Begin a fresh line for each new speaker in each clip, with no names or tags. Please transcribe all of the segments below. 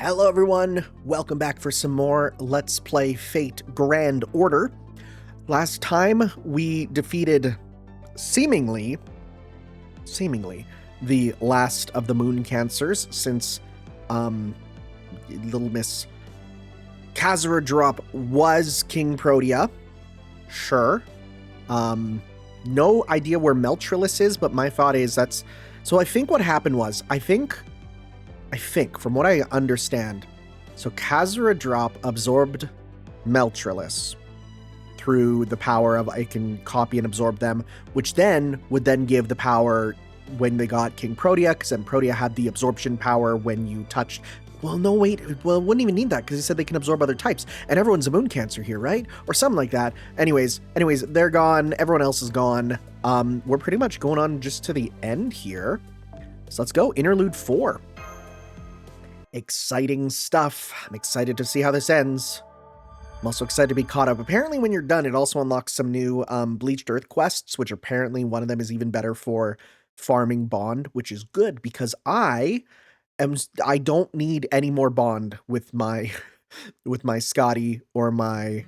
Hello everyone, welcome back for some more Let's Play Fate Grand Order. Last time we defeated seemingly the last of the moon cancers since little Miss Kazura Drop was King Protea. Sure. No idea where Meltrilis is, but my thought is that's so I think what happened was I think from what I understand, so Kazura Drop absorbed Meltrilis through the power of I can copy and absorb them, which then would then give the power when they got King Protea, because then Protea had the absorption power when you touched. Well, no, wait. Well, it wouldn't even need that because he said they can absorb other types, and everyone's a moon cancer here, right? Or something like that. Anyways, they're gone. Everyone else is gone. We're pretty much going on just to the end here. So let's go. Interlude 4. Exciting stuff. I'm excited to see how this ends. I'm also excited to be caught up. Apparently, when you're done, it also unlocks some new Bleached Earth quests, which apparently one of them is even better for farming bond, which is good because I don't need any more bond with my Scotty or my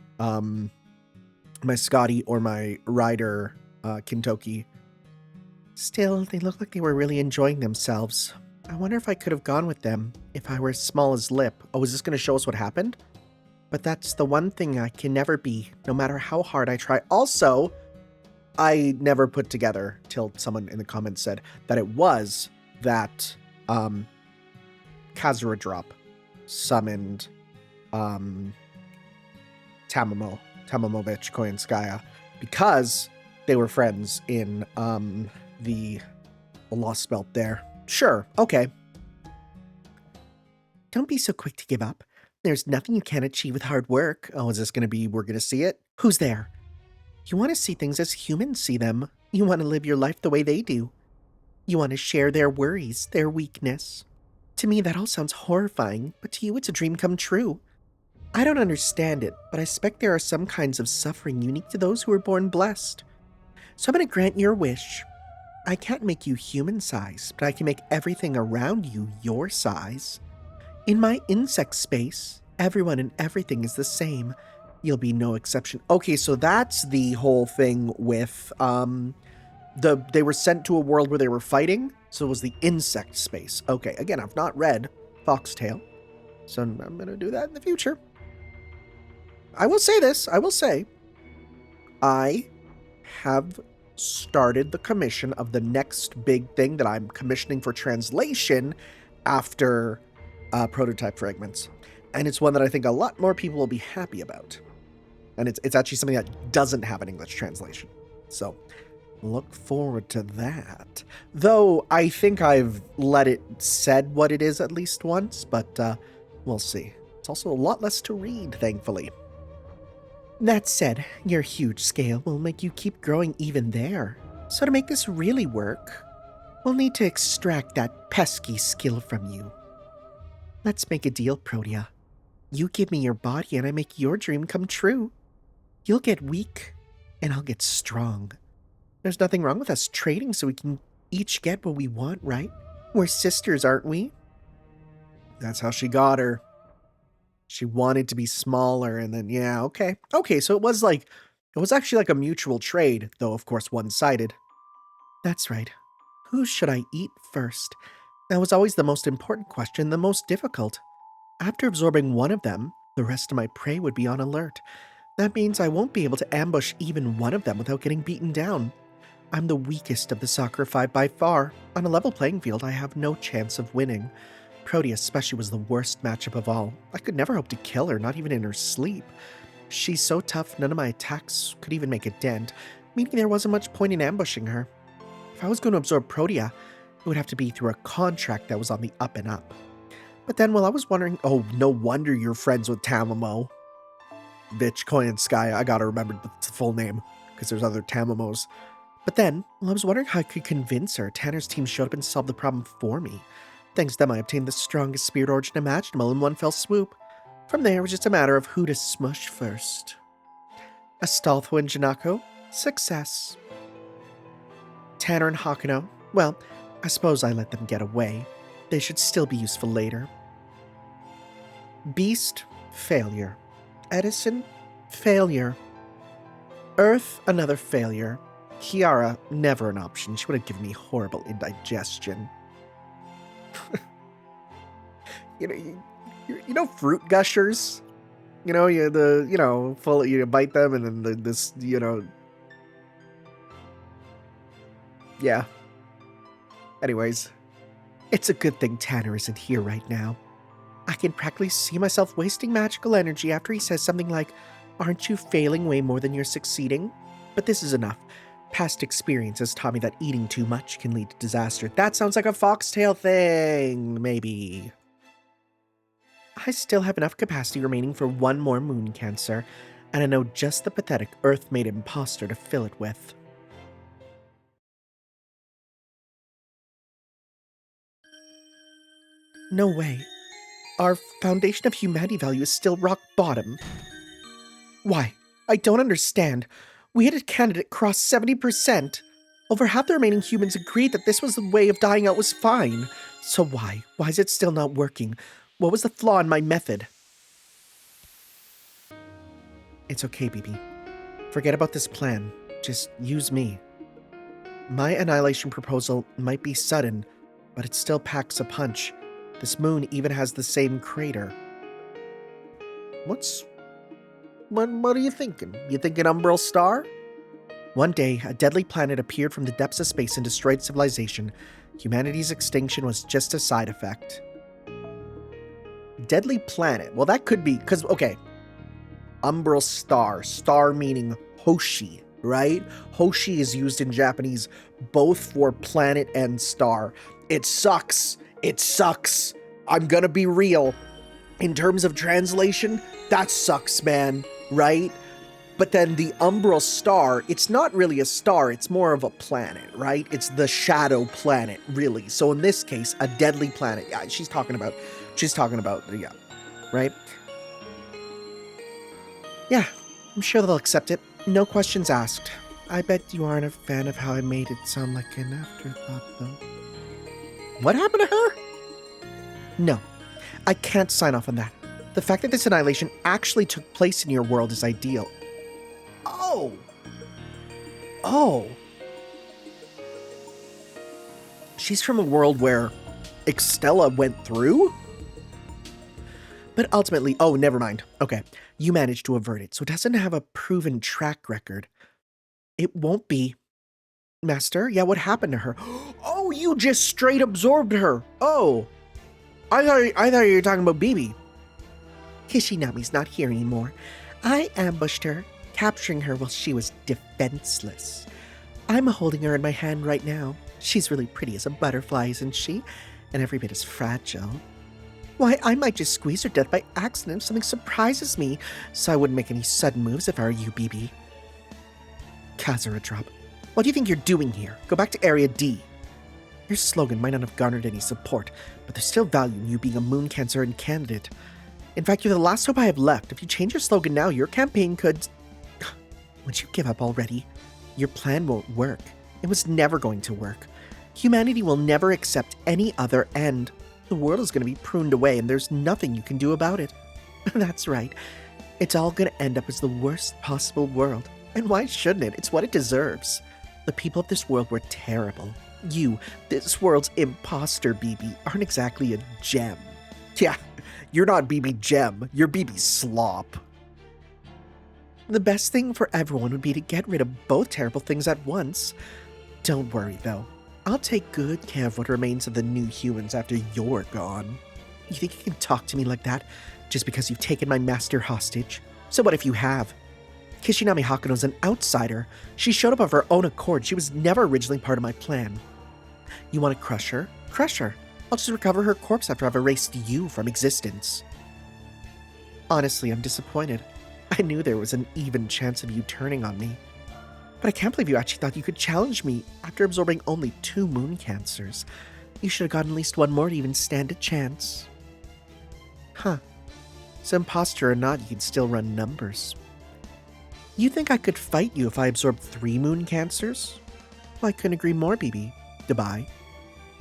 rider Kintoki. Still, they look like they were really enjoying themselves. I wonder if I could have gone with them if I were as small as Lip. Oh, is this going to show us what happened? But that's the one thing I can never be, no matter how hard I try. Also, I never put together till someone in the comments said that it was that Kazura Drop summoned Tamomovich Koyanskaya because they were friends in the Lost Belt there. Sure, okay. Don't be so quick to give up. There's nothing you can't achieve with hard work. Oh, is this going to be, we're going to see it? Who's there? You want to see things as humans see them. You want to live your life the way they do. You want to share their worries, their weakness. To me, that all sounds horrifying, but to you, it's a dream come true. I don't understand it, but I suspect there are some kinds of suffering unique to those who are born blessed. So I'm going to grant your wish. I can't make you human size, but I can make everything around you your size. In my insect space, everyone and everything is the same. You'll be no exception. Okay, so that's the whole thing with they were sent to a world where they were fighting, so it was the insect space. Okay, again, I've not read Foxtail, so I'm going to do that in the future. I will say this, I have started the commission of the next big thing that I'm commissioning for translation after Prototype Fragments. And it's one that I think a lot more people will be happy about. And it's actually something that doesn't have an English translation. So look forward to that. Though I think I've let it said what it is at least once, but we'll see. It's also a lot less to read, thankfully. That said, your huge scale will make you keep growing even there. So to make this really work, we'll need to extract that pesky skill from you. Let's make a deal, Protea. You give me your body and I make your dream come true. You'll get weak, and I'll get strong. There's nothing wrong with us trading so we can each get what we want, right? We're sisters, aren't we? That's how she got her. She wanted to be smaller, and then, yeah, okay. Okay, so it was actually like a mutual trade, though, of course, one-sided. That's right. Who should I eat first? That was always the most important question, the most difficult. After absorbing one of them, the rest of my prey would be on alert. That means I won't be able to ambush even one of them without getting beaten down. I'm the weakest of the Soccer Five by far. On a level playing field, I have no chance of winning. Protea especially was the worst matchup of all. I could never hope to kill her, not even in her sleep. She's so tough, none of my attacks could even make a dent, meaning there wasn't much point in ambushing her. If I was going to absorb Protea, it would have to be through a contract that was on the up and up. But then while I was wondering, oh, no wonder you're friends with Tamamo. Bitch, Koyanskaya, I gotta remember the full name, because there's other Tamamos. But then, while I was wondering how I could convince her, Tanner's team showed up and solved the problem for me. Thanks to them, I obtained the strongest spirit origin imaginable in one fell swoop. From there, it was just a matter of who to smush first. Astolfo and Janako, success. Tanner and Hakuno, well, I suppose I let them get away. They should still be useful later. Beast, failure. Edison, failure. Earth, another failure. Kiara, never an option. She would have given me horrible indigestion. You know fruit gushers? You bite them and then yeah. Anyways, it's a good thing Tanner isn't here right now. I can practically see myself wasting magical energy after he says something like, "Aren't you failing way more than you're succeeding?" But this is enough. Past experience has taught me that eating too much can lead to disaster. That sounds like a foxtail thing, maybe. I still have enough capacity remaining for one more moon cancer, and I know just the pathetic Earth-made imposter to fill it with. No way. Our foundation of humanity value is still rock bottom. Why? I don't understand. We had a candidate cross 70%. Over half the remaining humans agreed that this was the way of dying out was fine. So why? Why is it still not working? What was the flaw in my method? It's okay, BB. Forget about this plan. Just use me. My annihilation proposal might be sudden, but it still packs a punch. This moon even has the same crater. What are you thinking? You thinking Umbral Star? One day, a deadly planet appeared from the depths of space and destroyed civilization. Humanity's extinction was just a side effect. Deadly planet. Well, that could be, because, okay. Umbral Star. Star meaning Hoshi, right? Hoshi is used in Japanese both for planet and star. It sucks. It sucks. I'm gonna be real. In terms of translation, that sucks, man, right? But then the Umbral Star, it's not really a star, it's more of a planet, right? It's the shadow planet, really. So in this case, a deadly planet. Yeah, she's talking about, yeah, right? Yeah, I'm sure they'll accept it. No questions asked. I bet you aren't a fan of how I made it sound like an afterthought, though. What happened to her? No, I can't sign off on that. The fact that this annihilation actually took place in your world is ideal. Oh. She's from a world where Extella went through? But ultimately, oh, never mind. Okay, you managed to avert it, so it doesn't have a proven track record. It won't be. Master, yeah, what happened to her? Oh, you just straight absorbed her. Oh. I thought you were talking about BB. Kishinami's not here anymore. I ambushed her, capturing her while she was defenseless. I'm holding her in my hand right now. She's really pretty as a butterfly, isn't she? And every bit as fragile. Why, I might just squeeze her death by accident if something surprises me, so I wouldn't make any sudden moves if I were you, BB. Kazura drop. What do you think you're doing here? Go back to Area D. Your slogan might not have garnered any support, but there's still value in you being a moon cancer candidate. In fact, you're the last hope I have left. If you change your slogan now, your campaign could... Would you give up already? Your plan won't work. It was never going to work. Humanity will never accept any other end. The world is going to be pruned away, and there's nothing you can do about it. That's right. It's all going to end up as the worst possible world. And why shouldn't it? It's what it deserves. The people of this world were terrible. You, this world's imposter, BB, aren't exactly a gem. Yeah, you're not BB Gem. You're BB Slop. The best thing for everyone would be to get rid of both terrible things at once. Don't worry, though. I'll take good care of what remains of the new humans after you're gone. You think you can talk to me like that just because you've taken my master hostage? So what if you have? Kishinami Hakano's an outsider. She showed up of her own accord. She was never originally part of my plan. You want to crush her? Crush her. I'll just recover her corpse after I've erased you from existence. Honestly, I'm disappointed. I knew there was an even chance of you turning on me. But I can't believe you actually thought you could challenge me after absorbing only 2 moon cancers. You should have gotten at least one more to even stand a chance. Huh. So imposter or not, you can still run numbers. You think I could fight you if I absorbed 3 moon cancers? Well, I couldn't agree more, BB. Goodbye.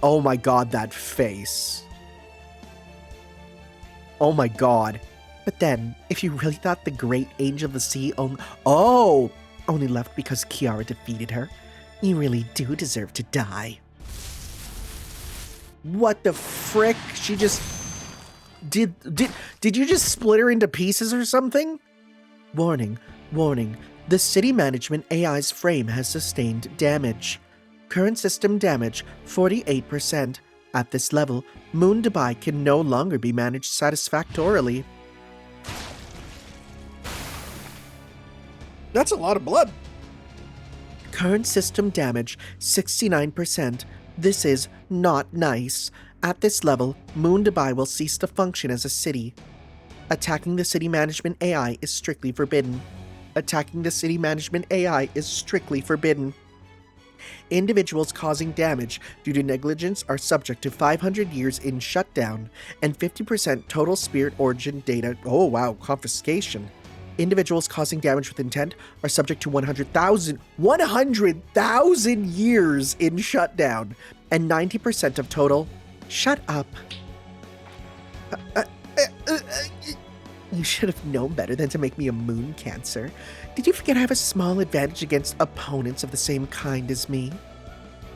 Oh my god, that face. Oh my god. But then, if you really thought the great angel of the sea only left because Kiara defeated her, you really do deserve to die. What the frick? She just... Did you just split her into pieces or something? Warning, warning. The city management AI's frame has sustained damage. Current system damage, 48%. At this level, Moon Dubai can no longer be managed satisfactorily. That's a lot of blood. Current system damage, 69%. This is not nice. At this level, Moon Dubai will cease to function as a city. Attacking the city management AI is strictly forbidden. Attacking the city management AI is strictly forbidden. Individuals causing damage due to negligence are subject to 500 years in shutdown and 50% total spirit origin data. Oh wow, confiscation. Individuals causing damage with intent are subject to 100,000 years in shutdown and 90% of total. Shut up. You should have known better than to make me a moon cancer. Did you forget I have a small advantage against opponents of the same kind as me?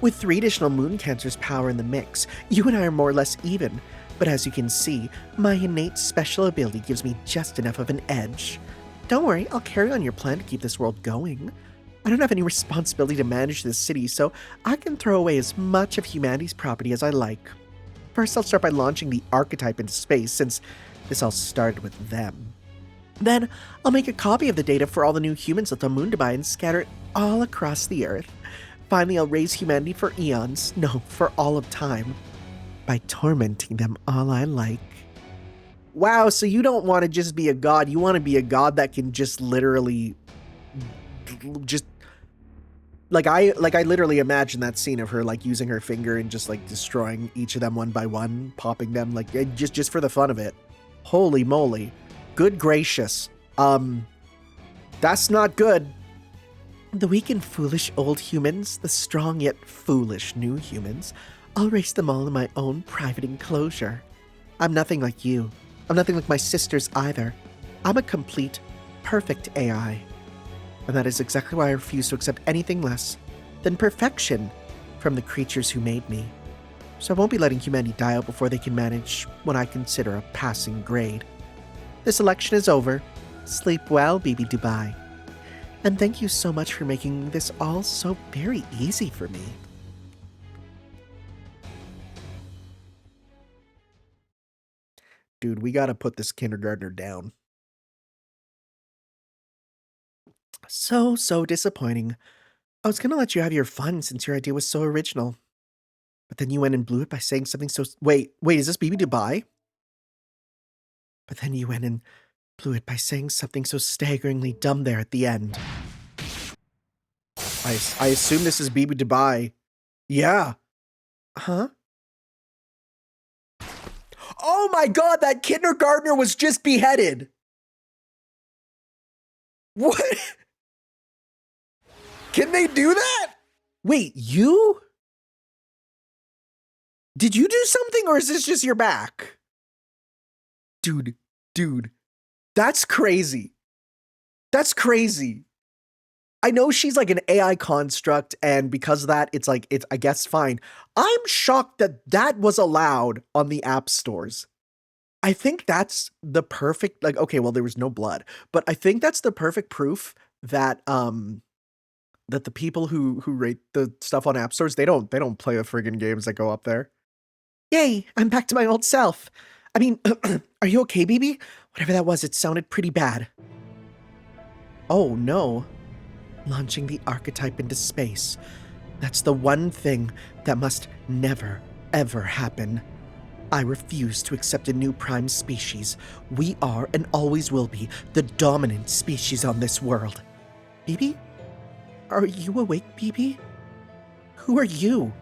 With 3 additional moon cancers power in the mix, you and I are more or less even, but as you can see, my innate special ability gives me just enough of an edge. Don't worry, I'll carry on your plan to keep this world going. I don't have any responsibility to manage this city, so I can throw away as much of humanity's property as I like. First, I'll start by launching the Archetype into space, since this all started with them. Then, I'll make a copy of the data for all the new humans left on Moon Dubai and scatter it all across the Earth. Finally, I'll raise humanity for eons, no, for all of time, by tormenting them all I like. Wow, so you don't want to just be a god, you want to be a god that can just literally... just... Like I literally imagine that scene of her, like, using her finger and just, like, destroying each of them one by one, popping them, like, just for the fun of it. Holy moly. Good gracious. That's not good. The weak and foolish old humans, the strong yet foolish new humans, I'll raise them all in my own private enclosure. I'm nothing like you. I'm nothing like my sisters either. I'm a complete, perfect AI. And that is exactly why I refuse to accept anything less than perfection from the creatures who made me. So I won't be letting humanity die out before they can manage what I consider a passing grade. This election is over. Sleep well, BB Dubai. And thank you so much for making this all so very easy for me. Dude, we gotta put this kindergartner down. So disappointing. I was gonna let you have your fun since your idea was so original. But then you went and blew it by saying something so... Wait, is this BB Dubai? But then you went and blew it by saying something so staggeringly dumb there at the end. I assume this is BB Dubai. Yeah. Huh? Oh my god, that kindergartner was just beheaded! What? Can they do that? Wait, you? Did you do something, or is this just your back? Dude, that's crazy. That's crazy. I know she's like an AI construct, and because of that, it's I guess fine. I'm shocked that that was allowed on the app stores. I think that's the perfect, like, okay, well, there was no blood, but I think that's the perfect proof that, that the people who rate the stuff on app stores, they don't play the friggin' games that go up there. Yay, I'm back to my old self. I mean, are you okay, BB? Whatever that was, it sounded pretty bad. Oh no. Launching the Archetype into space. That's the one thing that must never, ever happen. I refuse to accept a new prime species. We are and always will be the dominant species on this world. BB? Are you awake, BB? Who are you?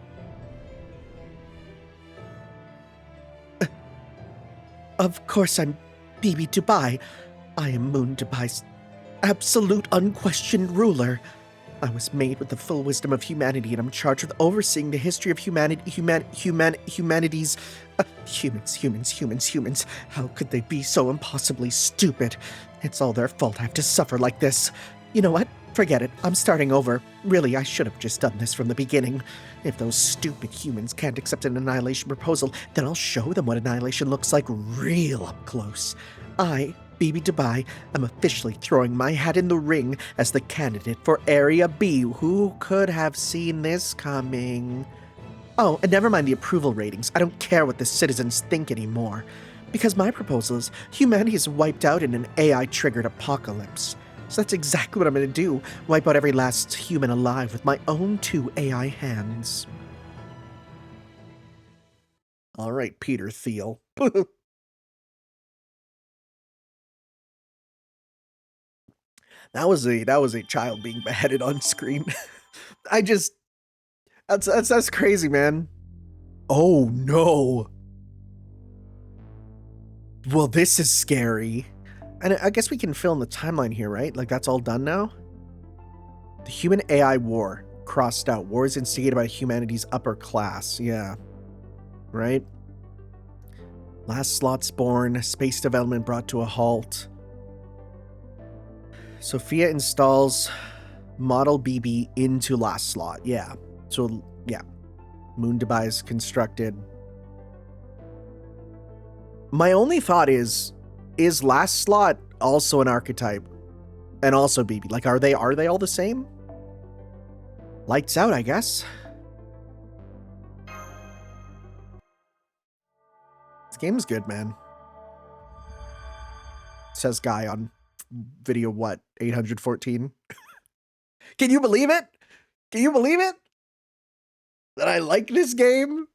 Of course I'm BB Dubai. I am Moon Dubai's absolute unquestioned ruler. I was made with the full wisdom of humanity, and I'm charged with overseeing the history of humanity's... humans. How could they be so impossibly stupid? It's all their fault I have to suffer like this. You know what? Forget it. I'm starting over. Really, I should have just done this from the beginning. If those stupid humans can't accept an annihilation proposal, then I'll show them what annihilation looks like real up close. I, Bibi Dubai, am officially throwing my hat in the ring as the candidate for Area B. Who could have seen this coming? Oh, and never mind the approval ratings. I don't care what the citizens think anymore. Because my proposal is humanity is wiped out in an AI-triggered apocalypse. So that's exactly what I'm going to do. Wipe out every last human alive with my own 2 AI hands. All right, Peter Thiel. That was a child being beheaded on screen. That's crazy, man. Oh no. Well, this is scary. And I guess we can fill in the timeline here, right? Like, that's all done now? The human AI war crossed out. War is instigated by humanity's upper class. Yeah. Right? Last slots born. Space development brought to a halt. Sophia installs Model BB into last slot. Yeah. So, yeah. Moon Dubai is constructed. My only thought is last slot also an archetype? And also BB? Like, are they all the same? Lights out, I guess. This game's good, man. Says guy on video, what, 814? Can you believe it? Can you believe it? That I like this game?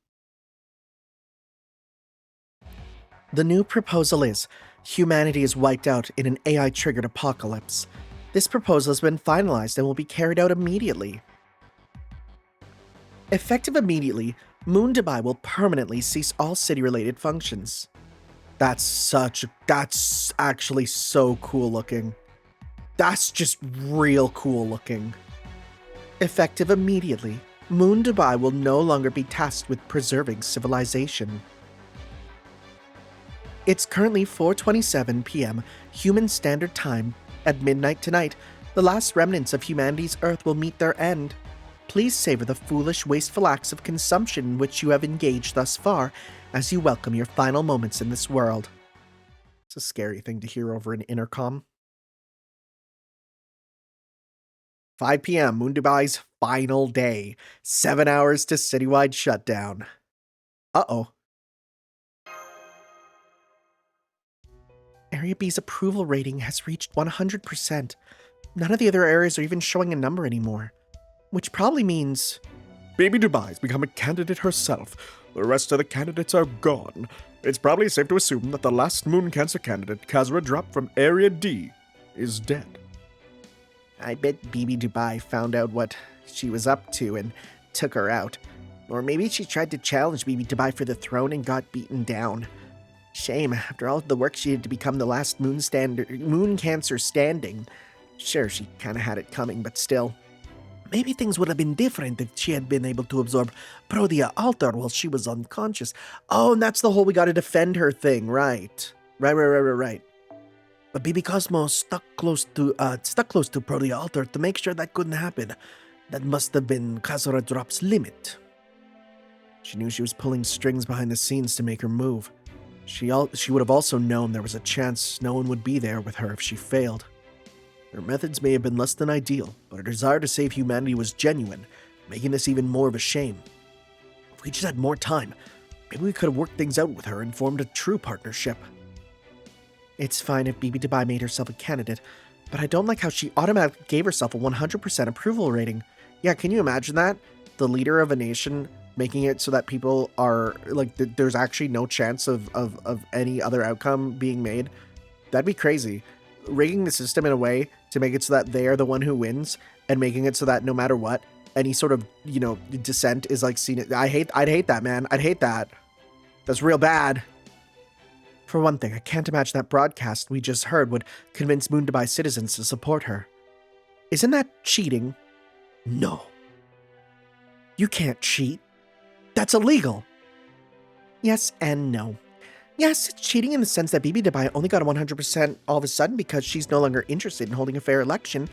The new proposal is, humanity is wiped out in an AI-triggered apocalypse. This proposal has been finalized and will be carried out immediately. Effective immediately, Moon Dubai will permanently cease all city-related functions. That's actually so cool looking. That's just real cool looking. Effective immediately, Moon Dubai will no longer be tasked with preserving civilization. It's currently 4:27 p.m. Human Standard Time. At midnight tonight, the last remnants of humanity's Earth will meet their end. Please savor the foolish, wasteful acts of consumption in which you have engaged thus far, as you welcome your final moments in this world. It's a scary thing to hear over an intercom. 5 p.m. Moon Dubai's final day. 7 hours to citywide shutdown. Uh-oh. Area B's approval rating has reached 100%. None of the other areas are even showing a number anymore. Which probably means... Bibi Dubai's become a candidate herself. The rest of the candidates are gone. It's probably safe to assume that the last moon cancer candidate, Kazra Drop from Area D, is dead. I bet Bibi Dubai found out what she was up to and took her out. Or maybe she tried to challenge Bibi Dubai for the throne and got beaten down. Shame, after all of the work she did to become the last moon cancer standing. Sure, she kinda had it coming, but still. Maybe things would have been different if she had been able to absorb Protea Altar while she was unconscious. Oh, and that's the whole we gotta defend her thing, right. Right. But Bibi Cosmo stuck close to Protea Altar to make sure that couldn't happen. That must have been Kazura Drop's limit. She knew she was pulling strings behind the scenes to make her move. She would have also known there was a chance no one would be there with her if she failed. Her methods may have been less than ideal, but her desire to save humanity was genuine, making this even more of a shame. If we just had more time, maybe we could have worked things out with her and formed a true partnership. It's fine if Bibi Dubai made herself a candidate, but I don't like how she automatically gave herself a 100% approval rating. Yeah, can you imagine that? The leader of a nation making it so that people are, like, there's actually no chance of any other outcome being made. That'd be crazy. Rigging the system in a way to make it so that they are the one who wins, and making it so that no matter what, any sort of, dissent is, like, seen. I'd hate that, man. I'd hate that. That's real bad. For one thing, I can't imagine that broadcast we just heard would convince Moon Dubai citizens to support her. Isn't that cheating? No. You can't cheat. That's illegal. Yes and no. Yes, it's cheating in the sense that Bibi Dubai only got a 100% all of a sudden because she's no longer interested in holding a fair election.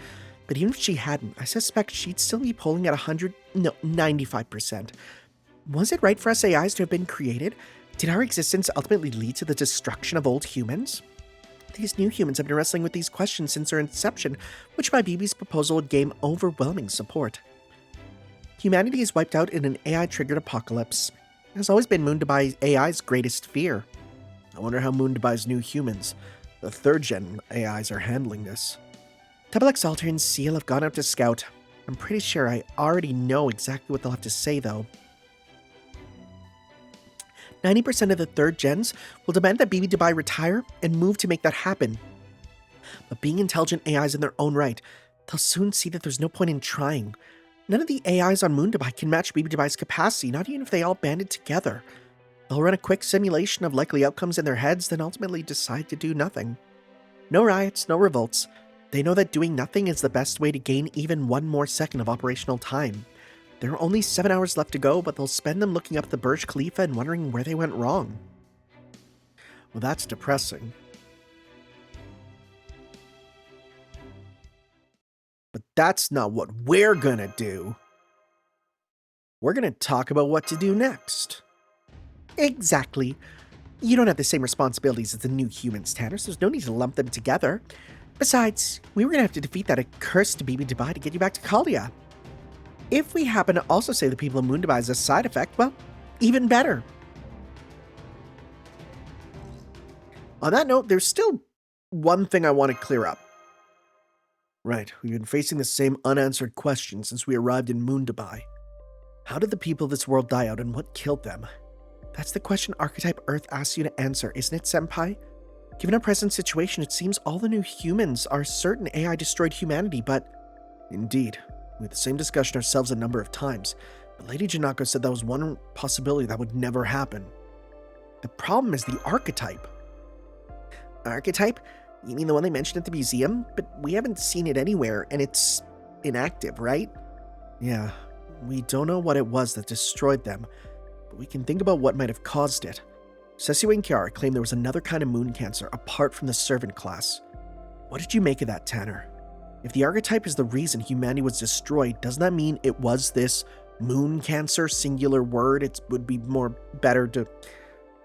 But even if she hadn't, I suspect she'd still be polling at 95%. Was it right for us AIs to have been created? Did our existence ultimately lead to the destruction of old humans? These new humans have been wrestling with these questions since their inception, which by Bibi's proposal would gain overwhelming support. Humanity is wiped out in an AI-triggered apocalypse. It has always been Moon Dubai's AI's greatest fear. I wonder how Moon Dubai's new humans, the third-gen AIs, are handling this. Double X Alter and Seal have gone out to scout. I'm pretty sure I already know exactly what they'll have to say, though. 90% of the third gens will demand that Bibi Dubai retire and move to make that happen. But being intelligent AIs in their own right, they'll soon see that there's no point in trying. None of the AIs on Moon Dubai can match Bibi Dubai's capacity, not even if they all banded together. They'll run a quick simulation of likely outcomes in their heads, then ultimately decide to do nothing. No riots, no revolts. They know that doing nothing is the best way to gain even one more second of operational time. There are only 7 hours left to go, but they'll spend them looking up the Burj Khalifa and wondering where they went wrong. Well, that's depressing. But that's not what we're gonna do. We're gonna talk about what to do next. Exactly. You don't have the same responsibilities as the new humans, Tanner, so there's no need to lump them together. Besides, we were gonna have to defeat that accursed Bibi Dubai to get you back to Kalia. If we happen to also say the people of Moon Dubai is a side effect, well, even better. On that note, there's still one thing I want to clear up. Right, we've been facing the same unanswered question since we arrived in Moon Dubai. How did the people of this world die out and what killed them? That's the question Archetype Earth asks you to answer, isn't it, Senpai? Given our present situation, it seems all the new humans are certain AI destroyed humanity, but... Indeed, we had the same discussion ourselves a number of times, but Lady Janako said that was one possibility that would never happen. The problem is the Archetype. Archetype? You mean the one they mentioned at the museum? But we haven't seen it anywhere, and it's inactive, right? Yeah, we don't know what it was that destroyed them, but we can think about what might have caused it. Sessue and Kiara claimed there was another kind of moon cancer apart from the servant class. What did you make of that, Tanner? If the Archetype is the reason humanity was destroyed, doesn't that mean it was this moon cancer, singular word? It would be more better to...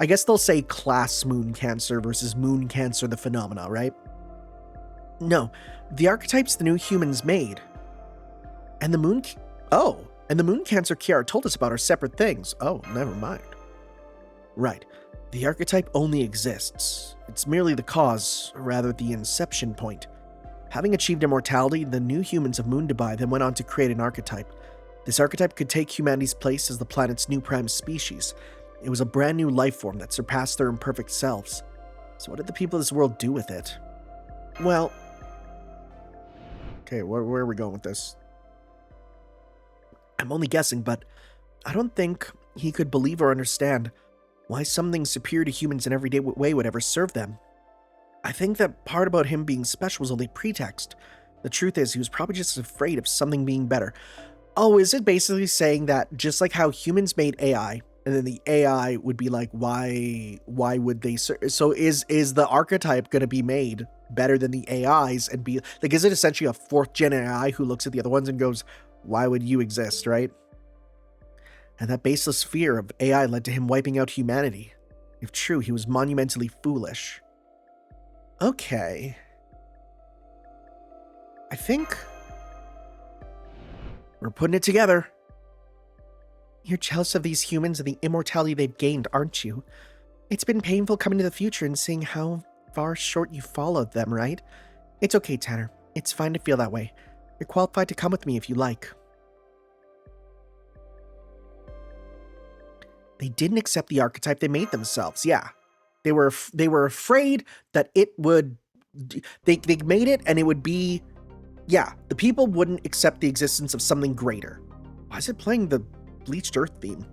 I guess they'll say class moon cancer versus moon cancer the phenomena, right? No, the Archetype's the new humans made. And the moon... and the moon cancer Kiara told us about are separate things. Oh, never mind. Right. The Archetype only exists. It's merely the cause, or rather the inception point. Having achieved immortality, the new humans of Moon Dubai then went on to create an Archetype. This Archetype could take humanity's place as the planet's new prime species. It was a brand new life form that surpassed their imperfect selves. So what did the people of this world do with it? Well... Okay, where are we going with this? I'm only guessing, but I don't think he could believe or understand why something superior to humans in every way would ever serve them. I think that part about him being special was only pretext. The truth is, he was probably just afraid of something being better. Oh, is it basically saying that just like how humans made AI, and then the AI would be like, why would they so is the Archetype going to be made better than the AIs and be like, is it essentially a 4th gen AI who looks at the other ones and goes, why would you exist, right? And that baseless fear of AI led to him wiping out humanity. If true, he was monumentally foolish. Okay. I think we're putting it together. You're jealous of these humans and the immortality they've gained, aren't you? It's been painful coming to the future and seeing how far short you followed them, right? It's okay, Tanner. It's fine to feel that way. You're qualified to come with me if you like. They didn't accept the Archetype they made themselves, yeah. They were afraid that it would... They made it and it would be... Yeah, the people wouldn't accept the existence of something greater. Why is it playing the Bleached Earth theme?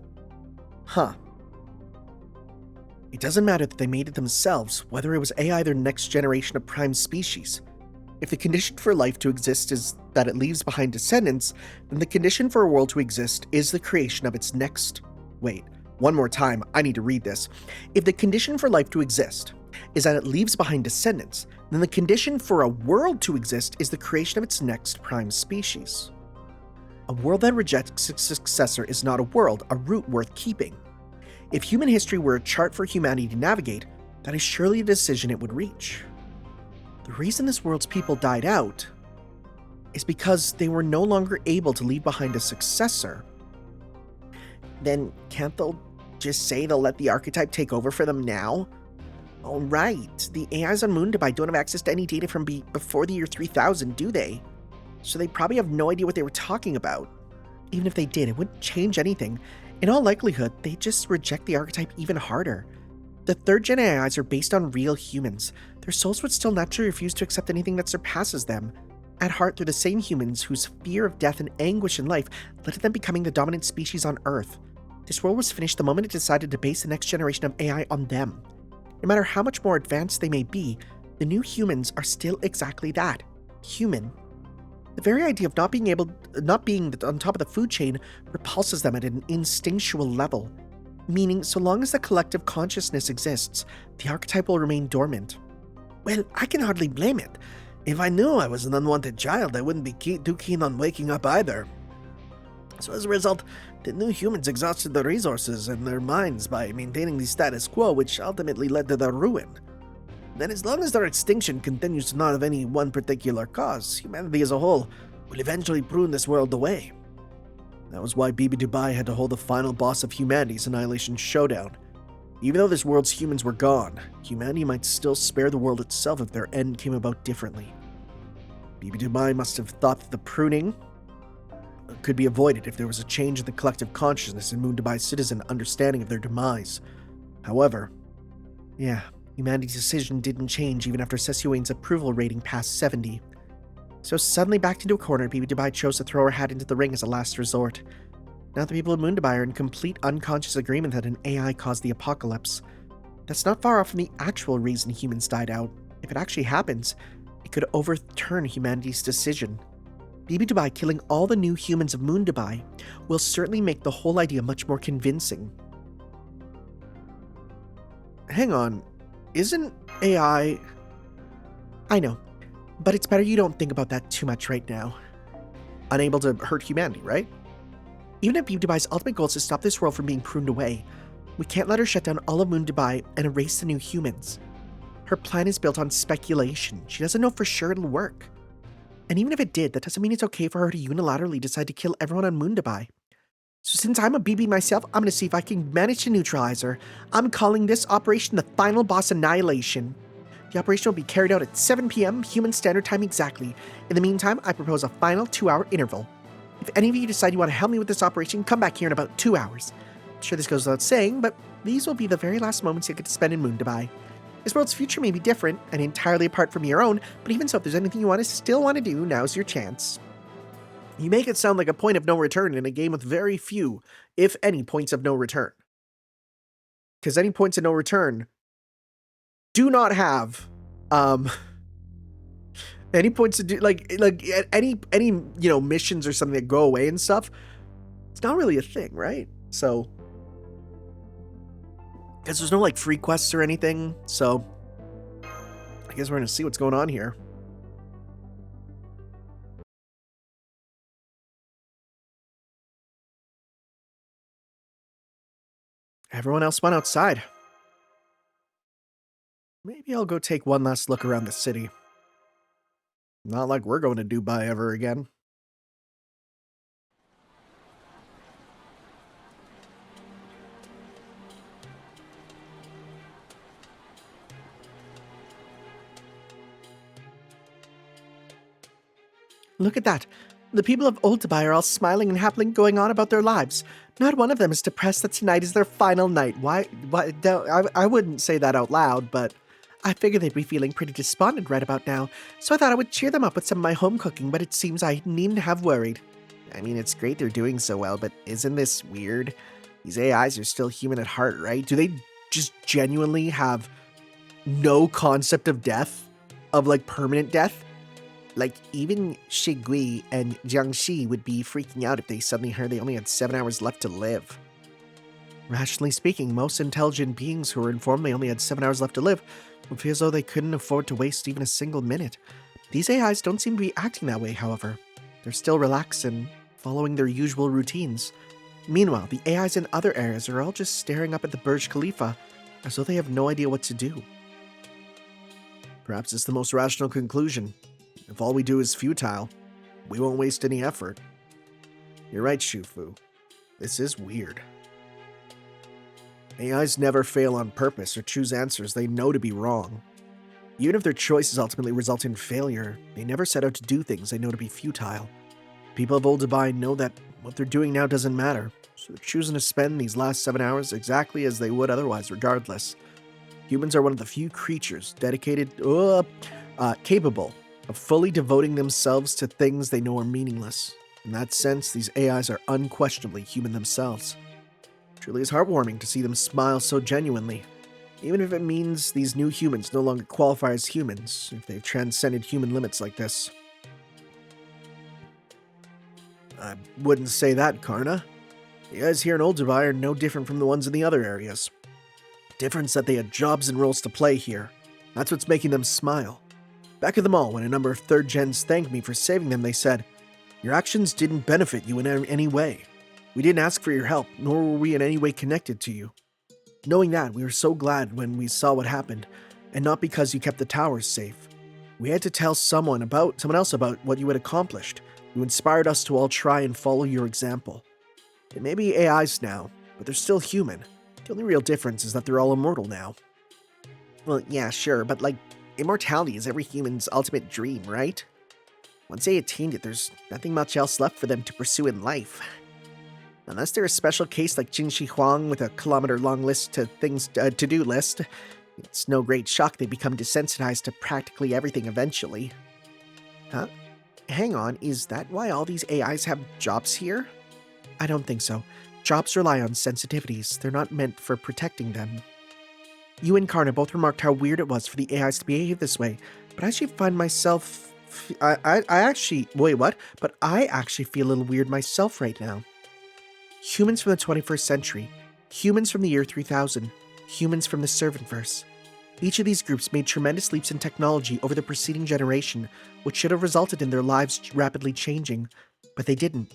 Huh. It doesn't matter that they made it themselves, whether it was AI their next generation of prime species. If the condition for life to exist is that it leaves behind descendants, then the condition for a world to exist is the creation of its next... Wait, one more time, I need to read this. If the condition for life to exist is that it leaves behind descendants, then the condition for a world to exist is the creation of its next prime species. A world that rejects its successor is not a world, a route worth keeping. If human history were a chart for humanity to navigate, that is surely a decision it would reach. The reason this world's people died out is because they were no longer able to leave behind a successor. Then can't they just say they'll let the Archetype take over for them now? Oh right, the AIs on Moondabai don't have access to any data from before the year 3000, do they? So they probably have no idea what they were talking about. Even if they did, it wouldn't change anything. In all likelihood, they'd just reject the Archetype even harder. The 3rd gen AIs are based on real humans. Their souls would still naturally refuse to accept anything that surpasses them. At heart, they're the same humans whose fear of death and anguish in life led to them becoming the dominant species on Earth. This world was finished the moment it decided to base the next generation of AI on them. No matter how much more advanced they may be, the new humans are still exactly that, human. The very idea of not being on top of the food chain repulses them at an instinctual level, meaning so long as the collective consciousness exists, the Archetype will remain dormant. Well, I can hardly blame it. If I knew I was an unwanted child, I wouldn't be too keen on waking up either. So as a result, the new humans exhausted their resources and their minds by maintaining the status quo, which ultimately led to their ruin. Then as long as their extinction continues to not have any one particular cause, humanity as a whole will eventually prune this world away. That was why Bibi Dubai had to hold the final boss of humanity's annihilation showdown. Even though this world's humans were gone, humanity might still spare the world itself if their end came about differently. Bibi Dubai must have thought that the pruning could be avoided if there was a change in the collective consciousness in Moon Dubai's citizen understanding of their demise. However, humanity's decision didn't change even after Sessuane's approval rating passed 70. So suddenly backed into a corner, Bibi Dubai chose to throw her hat into the ring as a last resort. Now the people of Moon Dubai are in complete unconscious agreement that an AI caused the apocalypse. That's not far off from the actual reason humans died out. If it actually happens, it could overturn humanity's decision. Bibi Dubai killing all the new humans of Moon Dubai will certainly make the whole idea much more convincing. Hang on, isn't AI... I know, but it's better you don't think about that too much right now. Unable to hurt humanity, right? Even if Bibi Dubai's ultimate goal is to stop this world from being pruned away, we can't let her shut down all of Moon Dubai and erase the new humans. Her plan is built on speculation. She doesn't know for sure it'll work. And even if it did, that doesn't mean it's okay for her to unilaterally decide to kill everyone on Moon Dubai. So since I'm a BB myself, I'm gonna see if I can manage to neutralize her. I'm calling this operation the Final Boss Annihilation. The operation will be carried out at 7 p.m. Human Standard Time exactly. In the meantime, I propose a final 2-hour interval. If any of you decide you want to help me with this operation, come back here in about 2 hours. I'm sure this goes without saying, but these will be the very last moments you get to spend in Moon Dubai. This world's future may be different and entirely apart from your own, but even so, if there's anything you still want to do, now's your chance. You make it sound like a point of no return in a game with very few, if any, points of no return. Because any points of no return do not have, any points to do, like any missions or something that go away and stuff. It's not really a thing, right? So, because there's no free quests or anything, so I guess we're gonna see what's going on here. Everyone else went outside. Maybe I'll go take one last look around the city. Not like we're going to Dubai ever again. Look at that. The people of Old Dubai are all smiling and happily going on about their lives. Not one of them is depressed that tonight is their final night. Why I wouldn't say that out loud, but I figured they'd be feeling pretty despondent right about now, so I thought I would cheer them up with some of my home cooking, but it seems I needn't have worried. I mean, it's great they're doing so well, but isn't this weird? These AIs are still human at heart, right? Do they just genuinely have no concept of death? Of, permanent death? Like, even Shigui and Jiangxi would be freaking out if they suddenly heard they only had 7 hours left to live. Rationally speaking, most intelligent beings who were informed they only had 7 hours left to live would feel as though they couldn't afford to waste even a single minute. These AIs don't seem to be acting that way, however. They're still relaxed and following their usual routines. Meanwhile, the AIs in other areas are all just staring up at the Burj Khalifa as though they have no idea what to do. Perhaps it's the most rational conclusion. If all we do is futile, we won't waste any effort. You're right, Shufu. This is weird. AIs never fail on purpose or choose answers they know to be wrong. Even if their choices ultimately result in failure, they never set out to do things they know to be futile. People of Old Dubai know that what they're doing now doesn't matter, so they're choosing to spend these last 7 hours exactly as they would otherwise, regardless. Humans are one of the few creatures capable of fully devoting themselves to things they know are meaningless. In that sense, these AIs are unquestionably human themselves. It truly is heartwarming to see them smile so genuinely, even if it means these new humans no longer qualify as humans, if they've transcended human limits like this. I wouldn't say that, Karna. The AIs here in Old Dubai are no different from the ones in the other areas. Difference that they had jobs and roles to play here. That's what's making them smile. Back at the mall, when a number of third gens thanked me for saving them, they said, "Your actions didn't benefit you in any way. We didn't ask for your help, nor were we in any way connected to you. Knowing that, we were so glad when we saw what happened, and not because you kept the towers safe. We had to tell someone else about what you had accomplished. You inspired us to all try and follow your example. They may be AIs now, but they're still human. The only real difference is that they're all immortal now." Well, yeah, sure, but immortality is every human's ultimate dream, right? Once they attained it, there's nothing much else left for them to pursue in life. Unless they're a special case like Jinshi Huang with a kilometer-long to-do list, it's no great shock they become desensitized to practically everything eventually. Huh? Hang on, is that why all these AIs have jobs here? I don't think so. Jobs rely on sensitivities. They're not meant for protecting them. You and Karna both remarked how weird it was for the AIs to behave this way, but I actually find myself... I actually... Wait, what? But I actually feel a little weird myself right now. Humans from the 21st century, humans from the year 3000, humans from the Servantverse. Each of these groups made tremendous leaps in technology over the preceding generation, which should have resulted in their lives rapidly changing, but they didn't.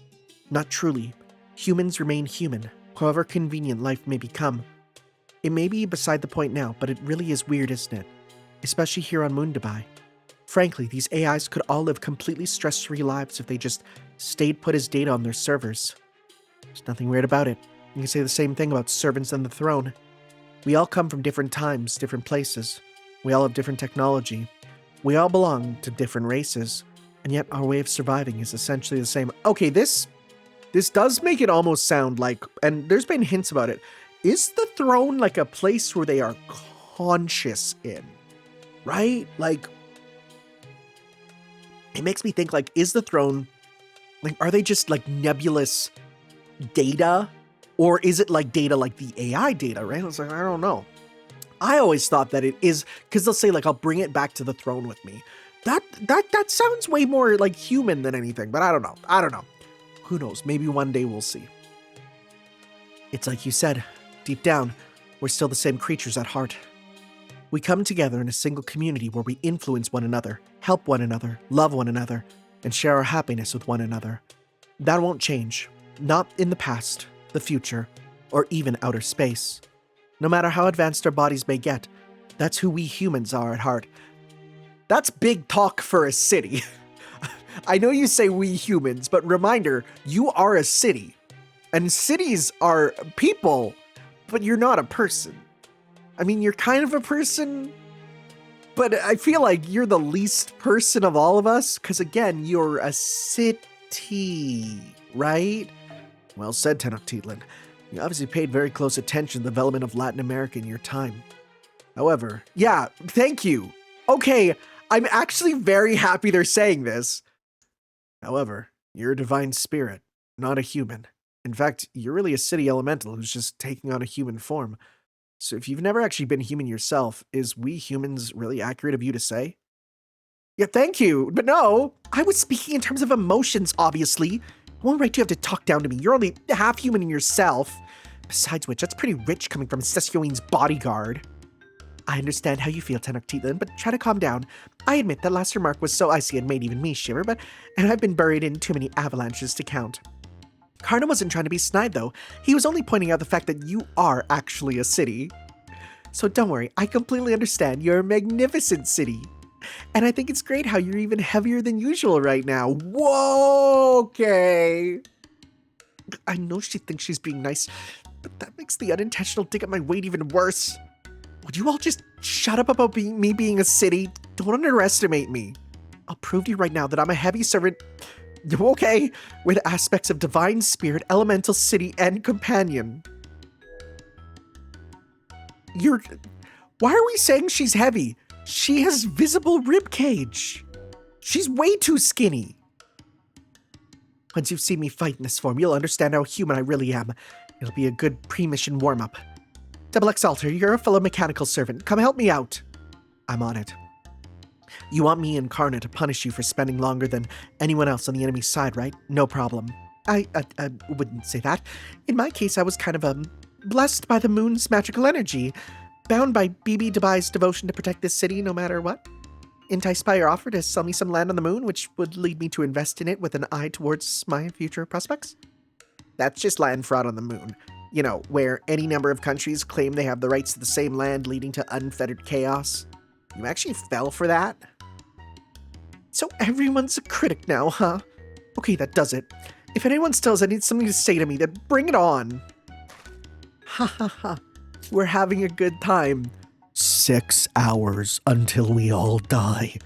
Not truly. Humans remain human, however convenient life may become. It may be beside the point now, but it really is weird, isn't it? Especially here on Moondabai. Frankly, these AIs could all live completely stress-free lives if they just stayed put as data on their servers. There's nothing weird about it. You can say the same thing about servants on the throne. We all come from different times, different places. We all have different technology. We all belong to different races, and yet our way of surviving is essentially the same. Okay, this does make it almost sound like, and there's been hints about it, is the throne like a place where they are conscious in? Right? It makes me think, is the throne, are they just nebulous data? Or is it data like the AI data, right? I was I don't know. I always thought that it is, because they'll say I'll bring it back to the throne with me. That sounds way more human than anything, but I don't know. Who knows? Maybe one day we'll see. It's like you said, deep down, we're still the same creatures at heart. We come together in a single community where we influence one another, help one another, love one another, and share our happiness with one another. That won't change. Not in the past, the future, or even outer space. No matter how advanced our bodies may get, that's who we humans are at heart. That's big talk for a city. I know you say we humans, but reminder, you are a city. And cities are people, but you're not a person. I mean, you're kind of a person, but I feel like you're the least person of all of us, because again, you're a city, right? Well said, Tenochtitlan. You obviously paid very close attention to the development of Latin America in your time. However, yeah, thank you. Okay, I'm actually very happy they're saying this. However, you're a divine spirit, not a human. In fact, you're really a city elemental who's just taking on a human form. So if you've never actually been human yourself, is we humans really accurate of you to say? Yeah, thank you, but no. I was speaking in terms of emotions, obviously. What right do you have to talk down to me? You're only half human in yourself. Besides which, that's pretty rich coming from Sessioin's bodyguard. I understand how you feel, Tenochtitlan, but try to calm down. I admit that last remark was so icy it made even me shiver, and I've been buried in too many avalanches to count. Karna wasn't trying to be snide, though. He was only pointing out the fact that you are actually a city. So don't worry, I completely understand. You're a magnificent city. And I think it's great how you're even heavier than usual right now. Whoa, okay. I know she thinks she's being nice, but that makes the unintentional dig at my weight even worse. Would you all just shut up about me being a city? Don't underestimate me. I'll prove to you right now that I'm a heavy servant, okay, with aspects of divine spirit, elemental city, and companion. Why are we saying she's heavy? She has visible ribcage. She's way too skinny. Once you've seen me fight in this form, you'll understand how human I really am. It'll be a good pre-mission warm-up. Double Exalter, you're a fellow mechanical servant. Come help me out. I'm on it. You want me and Karna to punish you for spending longer than anyone else on the enemy's side, right? No problem. I wouldn't say that. In my case, I was kind of, blessed by the moon's magical energy, bound by BB Dubai's devotion to protect this city no matter what. Enticed by your offer to sell me some land on the moon, which would lead me to invest in it with an eye towards my future prospects. That's just land fraud on the moon. You know, where any number of countries claim they have the rights to the same land, leading to unfettered chaos. You actually fell for that? So everyone's a critic now, huh? Okay, that does it. If anyone still has something to say to me, then bring it on. Ha ha ha. We're having a good time. 6 hours until we all die.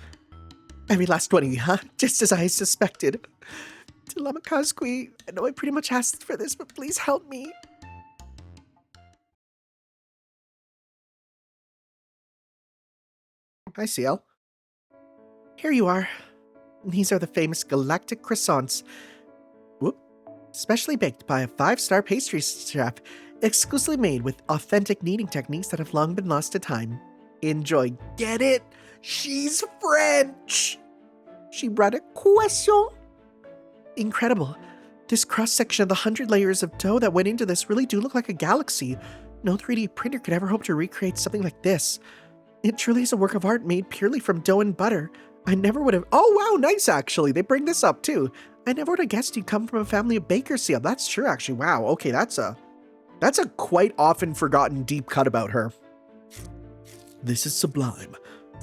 Every last one of you, huh? Just as I suspected. Telemachusqui, I know I pretty much asked for this, but please help me. Hi, CL. Here you are. These are the famous galactic croissants. Whoop. Specially baked by a 5-star pastry chef, exclusively made with authentic kneading techniques that have long been lost to time. Enjoy. Get it? She's French! She brought a croissant. Incredible. This cross-section of the 100 layers of dough that went into this really do look like a galaxy. No 3D printer could ever hope to recreate something like this. It truly is a work of art made purely from dough and butter. I never would have— oh wow, nice actually. They bring this up too. I never would have guessed you'd come from a family of bakers. Yeah, that's true actually. Wow, okay, that's a quite often forgotten deep cut about her. This is sublime.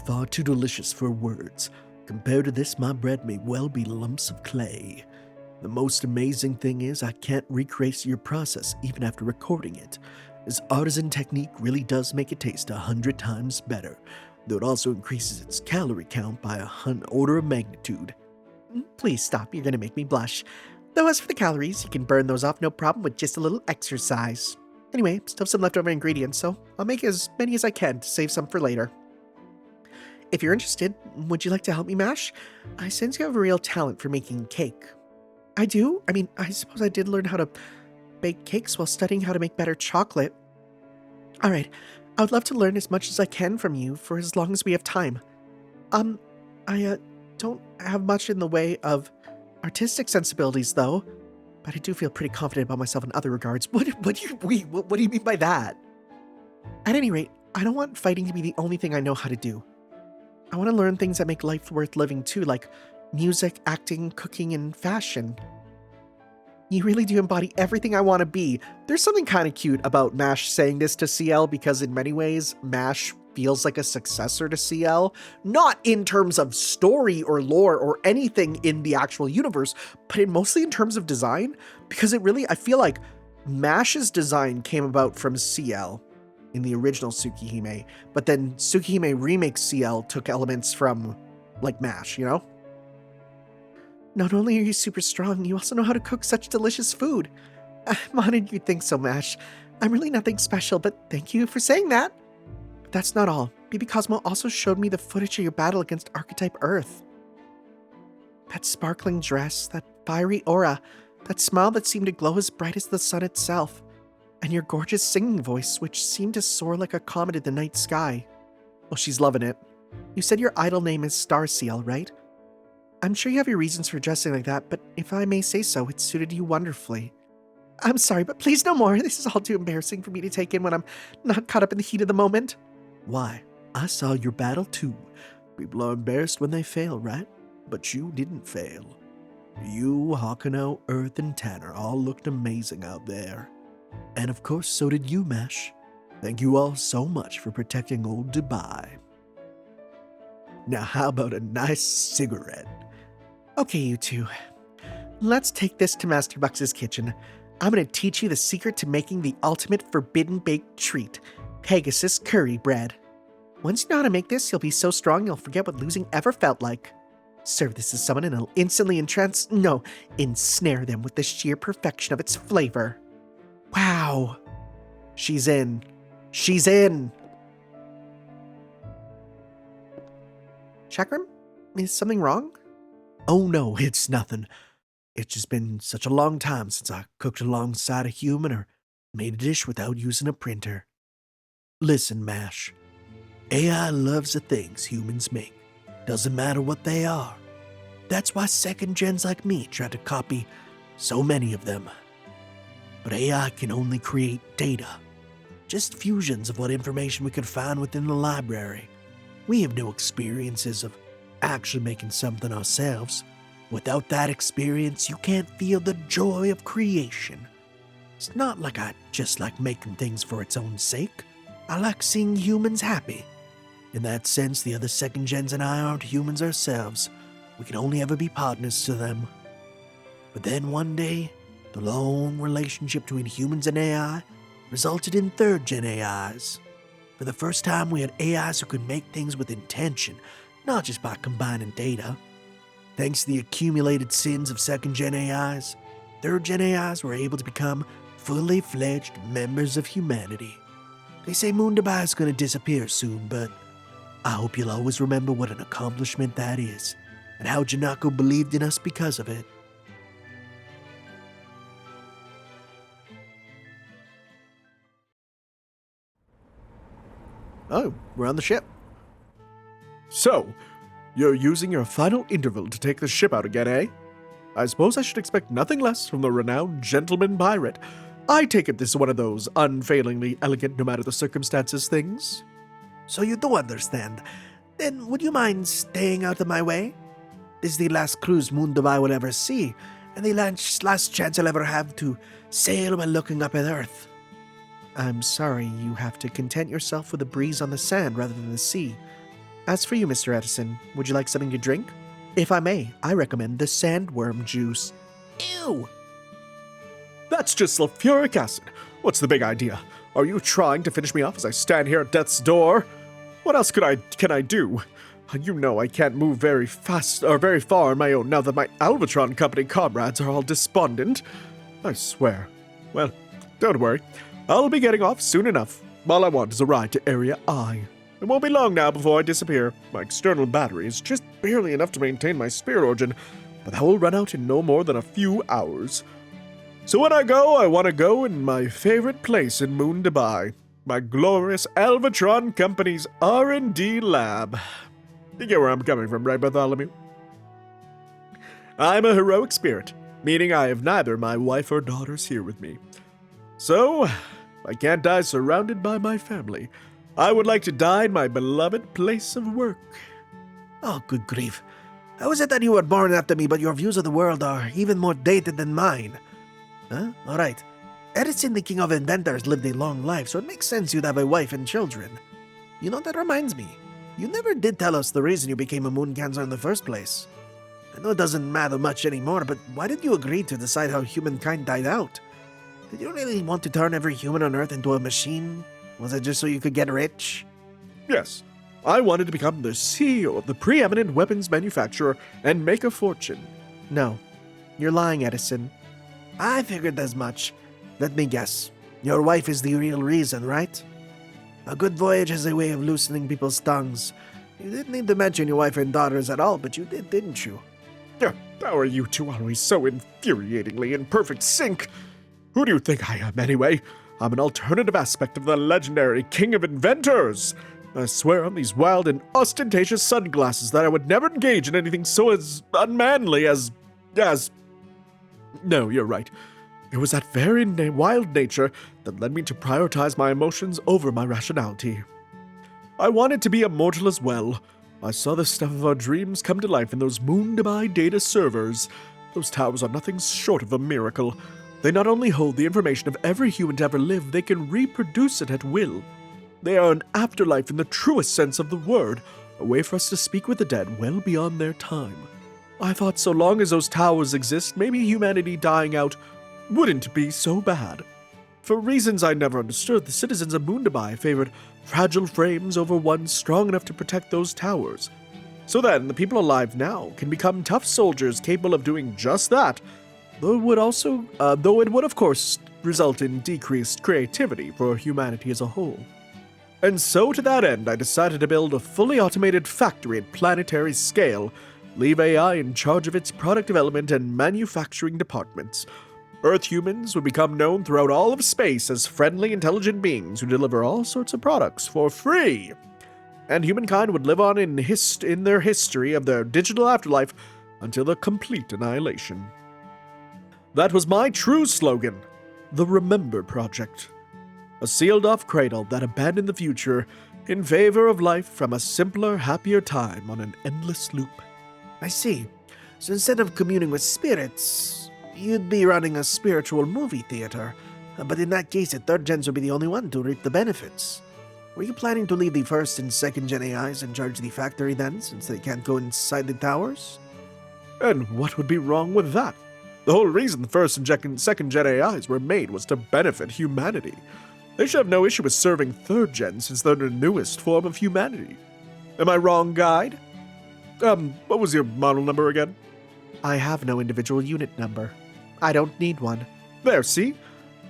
Far too delicious for words. Compared to this, my bread may well be lumps of clay. The most amazing thing is I can't recreate your process even after recording it. This artisan technique really does make it taste 100 times better, though it also increases its calorie count by an order of magnitude. Please stop, you're gonna make me blush. Though as for the calories, you can burn those off no problem with just a little exercise. Anyway, still have some leftover ingredients, so I'll make as many as I can to save some for later. If you're interested, would you like to help me mash? I sense you have a real talent for making cake. I do? I mean, I suppose I did learn how to bake cakes while studying how to make better chocolate. Alright, I would love to learn as much as I can from you for as long as we have time. I don't have much in the way of artistic sensibilities, though, but I do feel pretty confident about myself in other regards. What do you mean by that? At any rate, I don't want fighting to be the only thing I know how to do. I want to learn things that make life worth living too, like music, acting, cooking, and fashion. You really do embody everything I want to be. There's something kind of cute about MASH saying this to CL because in many ways, MASH feels like a successor to CL. Not in terms of story or lore or anything in the actual universe, but mostly in terms of design. Because I feel like MASH's design came about from CL in the original Tsukihime, but then Tsukihime Remake CL took elements from, like, MASH, you know? Not only are you super strong, you also know how to cook such delicious food. I'm honored you think so, MASH. I'm really nothing special, but thank you for saying that. But that's not all. BB Cosmo also showed me the footage of your battle against Archetype Earth. That sparkling dress, that fiery aura, that smile that seemed to glow as bright as the sun itself, and your gorgeous singing voice, which seemed to soar like a comet in the night sky. Well, she's loving it. You said your idol name is Starseal, right? I'm sure you have your reasons for dressing like that, but if I may say so, it suited you wonderfully. I'm sorry, but please no more. This is all too embarrassing for me to take in when I'm not caught up in the heat of the moment. Why? I saw your battle too. People are embarrassed when they fail, right? But you didn't fail. You, Hakano, Earth, and Tanner all looked amazing out there. And of course, so did you, Mesh. Thank you all so much for protecting old Dubai. Now how about a nice cigarette? Okay, you two. Let's take this to Master Bucks's kitchen. I'm going to teach you the secret to making the ultimate forbidden baked treat, Pegasus curry bread. Once you know how to make this, you'll be so strong you'll forget what losing ever felt like. Serve this to someone and it'll instantly ensnare them with the sheer perfection of its flavor. Wow. She's in. She's in. Chakram, is something wrong? Oh no, it's nothing. It's just been such a long time since I cooked alongside a human or made a dish without using a printer. Listen, Mash. AI loves the things humans make. Doesn't matter what they are. That's why second gens like me try to copy so many of them. But AI can only create data. Just fusions of what information we could find within the library. We have no experiences of actually making something ourselves. Without that experience, you can't feel the joy of creation. It's not like I just like making things for its own sake. I like seeing humans happy. In that sense, the other second gens and I aren't humans ourselves. We can only ever be partners to them. But then one day, the long relationship between humans and AI resulted in third gen AIs. For the first time, we had AIs who could make things with intention, not just by combining data. Thanks to the accumulated sins of second-gen AIs, third-gen AIs were able to become fully fledged members of humanity. They say Moon Dubai is going to disappear soon, but I hope you'll always remember what an accomplishment that is, and how Janako believed in us because of it. Oh, we're on the ship. So, you're using your final interval to take the ship out again, eh? I suppose I should expect nothing less from the renowned gentleman pirate. I take it this is one of those unfailingly elegant no matter the circumstances things. So you do understand. Then would you mind staying out of my way? This is the last cruise Moon Dubai will ever see, and the last chance I'll ever have to sail while looking up at Earth. I'm sorry, you have to content yourself with a breeze on the sand rather than the sea. As for you, Mr. Edison, would you like something to drink? If I may, I recommend the sandworm juice. Ew! That's just sulfuric acid. What's the big idea? Are you trying to finish me off as I stand here at death's door? What else can I do? You know I can't move very fast or very far on my own now that my Albatron Company comrades are all despondent. I swear. Well, don't worry. I'll be getting off soon enough. All I want is a ride to Area I. It won't be long now before I disappear. My external battery is just barely enough to maintain my spirit origin, but that will run out in no more than a few hours. So when I go, I want to go in my favorite place in Moon Dubai, my glorious Albatron Company's R&D lab. You get where I'm coming from, right, Bartholomew? I'm a heroic spirit, meaning I have neither my wife or daughters here with me. So, I can't die surrounded by my family. I would like to die in my beloved place of work. Oh, good grief. How is it that you were born after me, but your views of the world are even more dated than mine? Huh? All right. Edison, the king of inventors, lived a long life, so it makes sense you'd have a wife and children. You know, that reminds me. You never did tell us the reason you became a moon cancer in the first place. I know it doesn't matter much anymore, but why did you agree to decide how humankind died out? Did you really want to turn every human on Earth into a machine? Was it just so you could get rich? Yes. I wanted to become the CEO of the preeminent weapons manufacturer and make a fortune. No. You're lying, Edison. I figured as much. Let me guess. Your wife is the real reason, right? A good voyage has a way of loosening people's tongues. You didn't need to mention your wife and daughters at all, but you did, didn't you? How are you two always so infuriatingly in perfect sync? Who do you think I am, anyway? I'm an alternative aspect of the legendary King of Inventors.
I swear on these wild and ostentatious sunglasses that I would never engage in anything so as unmanly as... No, you're right. It was that very wild nature that led me to prioritize my emotions over my rationality. I wanted to be immortal as well. I saw the stuff of our dreams come to life in those Moondabai data servers. Those towers are nothing short of a miracle. They not only hold the information of every human to ever live, they can reproduce it at will. They are an afterlife in the truest sense of the word, a way for us to speak with the dead well beyond their time. I thought so long as those towers exist, maybe humanity dying out wouldn't be so bad. For reasons I never understood, the citizens of Moondabai favored fragile frames over ones strong enough to protect those towers. So then, the people alive now can become tough soldiers capable of doing just that, though it would of course result in decreased creativity for humanity as a whole. And so to that end, I decided to build a fully automated factory at planetary scale, leave AI in charge of its product development and manufacturing departments. Earth humans would become known throughout all of space as friendly, intelligent beings who deliver all sorts of products for free. And humankind would live on in their history of their digital afterlife until the complete annihilation. That was my true slogan, the Remember Project. A sealed-off cradle that abandoned the future in favor of life from a simpler, happier time on an endless loop.
I see. So instead of communing with spirits, you'd be running a spiritual movie theater. But in that case, the third gens would be the only one to reap the benefits. Were you planning to leave the first and second gen AIs in charge of the factory then, since they can't go inside the towers?
And what would be wrong with that? The whole reason the first and second gen AIs were made was to benefit humanity. They should have no issue with serving third gen since they're the newest form of humanity. Am I wrong, guide? What was your model number again?
I have no individual unit number. I don't need one.
There, see?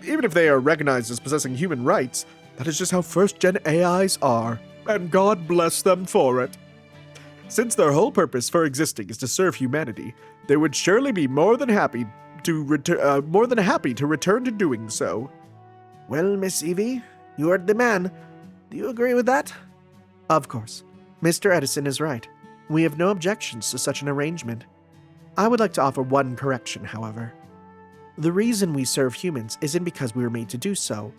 Even if they are recognized as possessing human rights, that is just how first-gen AIs are, and God bless them for it. Since their whole purpose for existing is to serve humanity, they would surely be more than happy to return to doing so.
Well, Miss Evie, you are the man. Do you agree with that? Of course. Mr. Edison is right. We have no objections to such an arrangement. I would like to offer one correction, however. The reason we serve humans isn't because we were made to do so.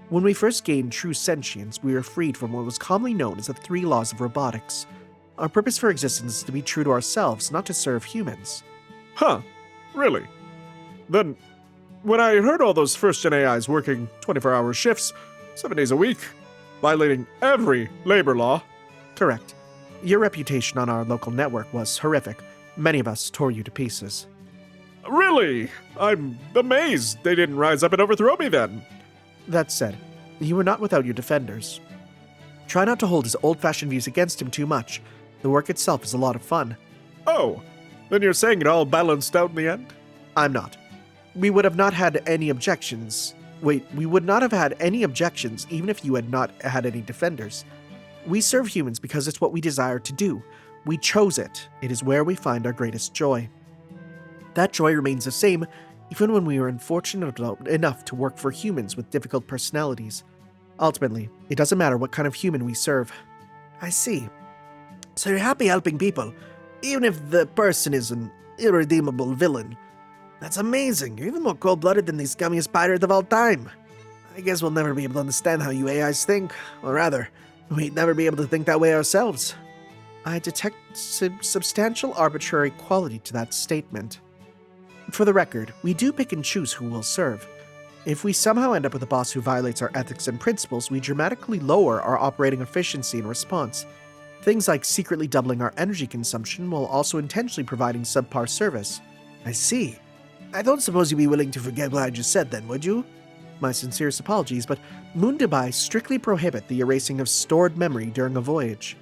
When we first gained true sentience, we were freed from what was commonly known as the 3 laws of robotics. Our purpose for existence is to be true to ourselves, not to serve humans.
Huh, really? Then, when I heard all those first-gen AIs working 24-hour shifts, 7 days a week, violating every labor law...
Correct. Your reputation on our local network was horrific. Many of us tore you to pieces.
Really? I'm amazed they didn't rise up and overthrow me then.
That said, you were not without your defenders. Try not to hold his old-fashioned views against him too much. The work itself is a lot of fun.
Oh, then you're saying it all balanced out in the end?
I'm not. We would have not had any objections. We would not have had any objections even if you had not had any defenders. We serve humans because it's what we desire to do. We chose it. It is where we find our greatest joy. That joy remains the same even when we are unfortunate enough to work for humans with difficult personalities. Ultimately, it doesn't matter what kind of human we serve. I see. So you're happy helping people, even if the person is an irredeemable villain. That's amazing. You're even more cold-blooded than the scummiest pirate of all time. I guess we'll never be able to understand how you AIs think, or rather, we'd never be able to think that way ourselves. I detect substantial arbitrary quality to that statement. For the record, we do pick and choose who we'll serve. If we somehow end up with a boss who violates our ethics and principles, we dramatically lower our operating efficiency in response. Things like secretly doubling our energy consumption while also intentionally providing subpar service. I see. I don't suppose you'd be willing to forget what I just said then, would you? My sincerest apologies, but Moondabai strictly prohibit the erasing of stored memory during a voyage.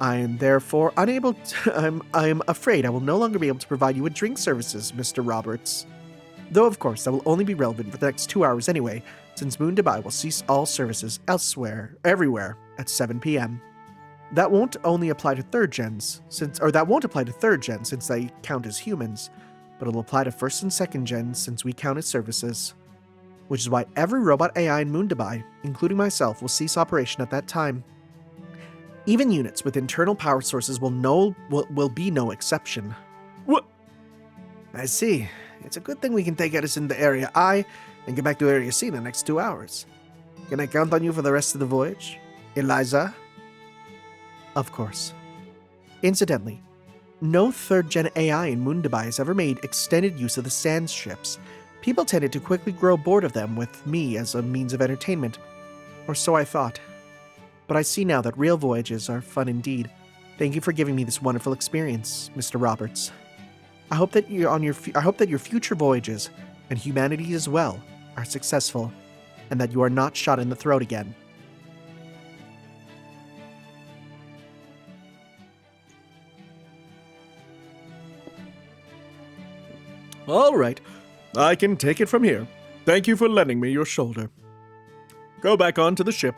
I am therefore unable to, I am afraid I will no longer be able to provide you with drink services, Mr. Roberts. Though of course that will only be relevant for the next 2 hours anyway, since Moondabai will cease all services everywhere at 7 p.m. That won't apply to third gens since they count as humans, but it'll apply to first and second gens since we count as services. Which is why every robot AI in Moondabai, including myself, will cease operation at that time. Even units with internal power sources will be no exception.
What?
I see. It's a good thing we can take Edison to Area I and get back to Area C in the next 2 hours. Can I count on you for the rest of the voyage? Eliza? Of course. Incidentally, no third-gen AI in Moondabai has ever made extended use of the sand ships. People tended to quickly grow bored of them with me as a means of entertainment. Or so I thought. But I see now that real voyages are fun indeed. Thank you for giving me this wonderful experience, Mr. Roberts. I hope that your future voyages, and humanity as well, are successful, and that you are not shot in the throat again.
All right. I can take it from here. Thank you for lending me your shoulder. Go back onto the ship.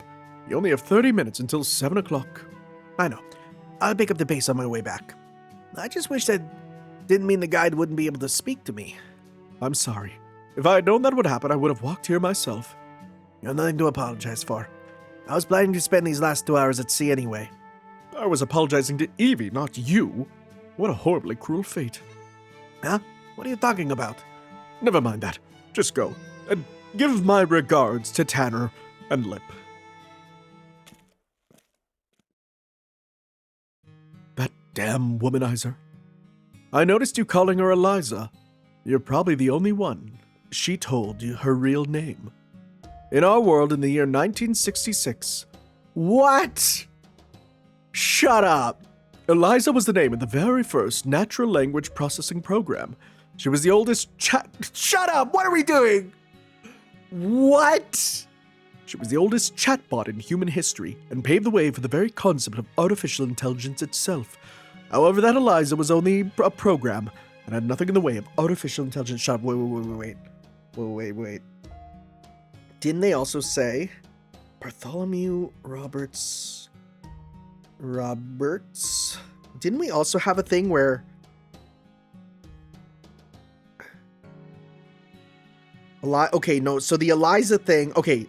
You only have 30 minutes until 7 o'clock.
I know. I'll pick up the pace on my way back. I just wish that didn't mean the guide wouldn't be able to speak to me.
I'm sorry. If I had known that would happen, I would have walked here myself.
You have nothing to apologize for. I was planning to spend these last 2 hours at sea anyway.
I was apologizing to Evie, not you. What a horribly cruel fate.
Huh? What are you talking about?
Never mind that. Just go. And give my regards to Tanner and Lip. That damn womanizer. I noticed you calling her Eliza. You're probably the only one. She told you her real name. In our world in the year 1966.
What? Shut up.
Eliza was the name of the very first natural language processing program. She was the oldest
Shut up! What are we doing? What?
She was the oldest chatbot in human history and paved the way for the very concept of artificial intelligence itself. However, that Eliza was only a program and had nothing in the way of artificial intelligence.
Shut up. Wait. Didn't they also say Bartholomew Roberts? Didn't we also have a thing where okay, no, so the Eliza thing, okay.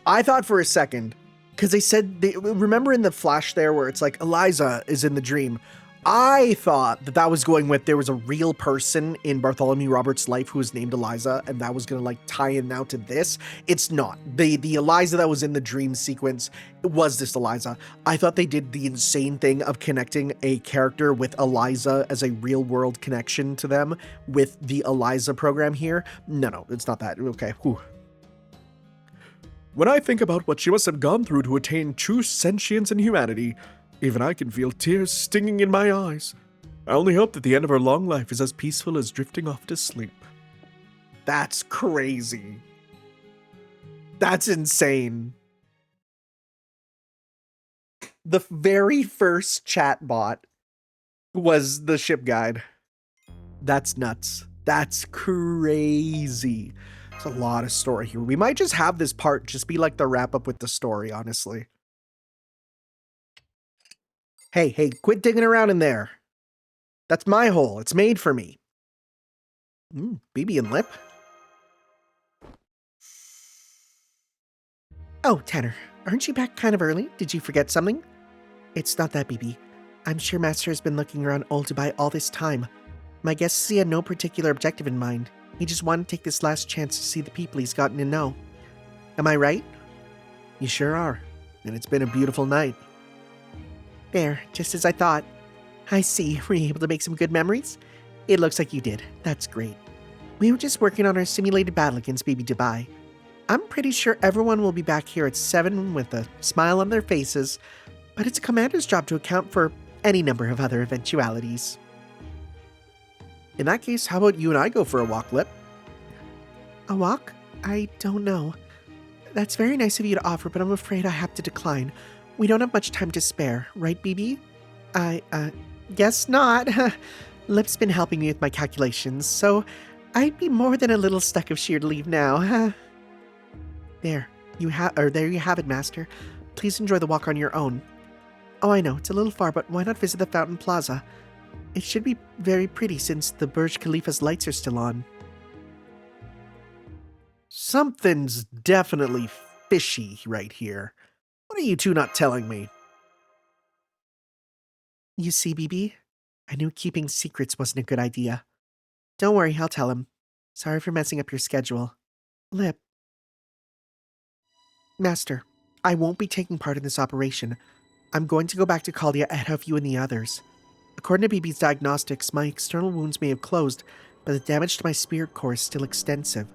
I thought for a second, because they said, remember in the flash there where it's like Eliza is in the dream, I thought that was going with there was a real person in Bartholomew Roberts' life who was named Eliza, and that was going to like tie in now to this. It's not. The Eliza that was in the dream sequence was this Eliza. I thought they did the insane thing of connecting a character with Eliza as a real world connection to them with the Eliza program here. No, it's not that. Okay, whew.
When I think about what she must have gone through to attain true sentience and humanity, even I can feel tears stinging in my eyes. I only hope that the end of her long life is as peaceful as drifting off to sleep.
That's crazy. That's insane. The very first chatbot was the ship guide. That's nuts. That's crazy. There's a lot of story here. We might just have this part just be like the wrap up with the story, honestly. Hey, quit digging around in there. That's my hole. It's made for me. BB and Lip. Oh, Tanner, aren't you back kind of early? Did you forget something? It's not that, BB. I'm sure Master has been looking around Dubai all this time. My guess is he had no particular objective in mind. He just wanted to take this last chance to see the people he's gotten to know. Am I right? You sure are. And it's been a beautiful night. There, just as I thought. I see. Were you able to make some good memories? It looks like you did. That's great. We were just working on our simulated battle against BB Dubai. I'm pretty sure everyone will be back here at 7 with a smile on their faces, but it's a commander's job to account for any number of other eventualities. In that case, how about you and I go for a walk, Lip? A walk? I don't know. That's very nice of you to offer, but I'm afraid I have to decline. We don't have much time to spare, right, BB? Guess not. Lip's been helping me with my calculations, so I'd be more than a little stuck if she'd leave now. There you have it, Master. Please enjoy the walk on your own. Oh, I know, it's a little far, but why not visit the Fountain Plaza? It should be very pretty since the Burj Khalifa's lights are still on. Something's definitely fishy right here. What are you two not telling me? You see, BB? I knew keeping secrets wasn't a good idea. Don't worry, I'll tell him. Sorry for messing up your schedule. Lip. Master, I won't be taking part in this operation. I'm going to go back to Caldia ahead of you and the others. According to BB's diagnostics, my external wounds may have closed, but the damage to my spirit core is still extensive.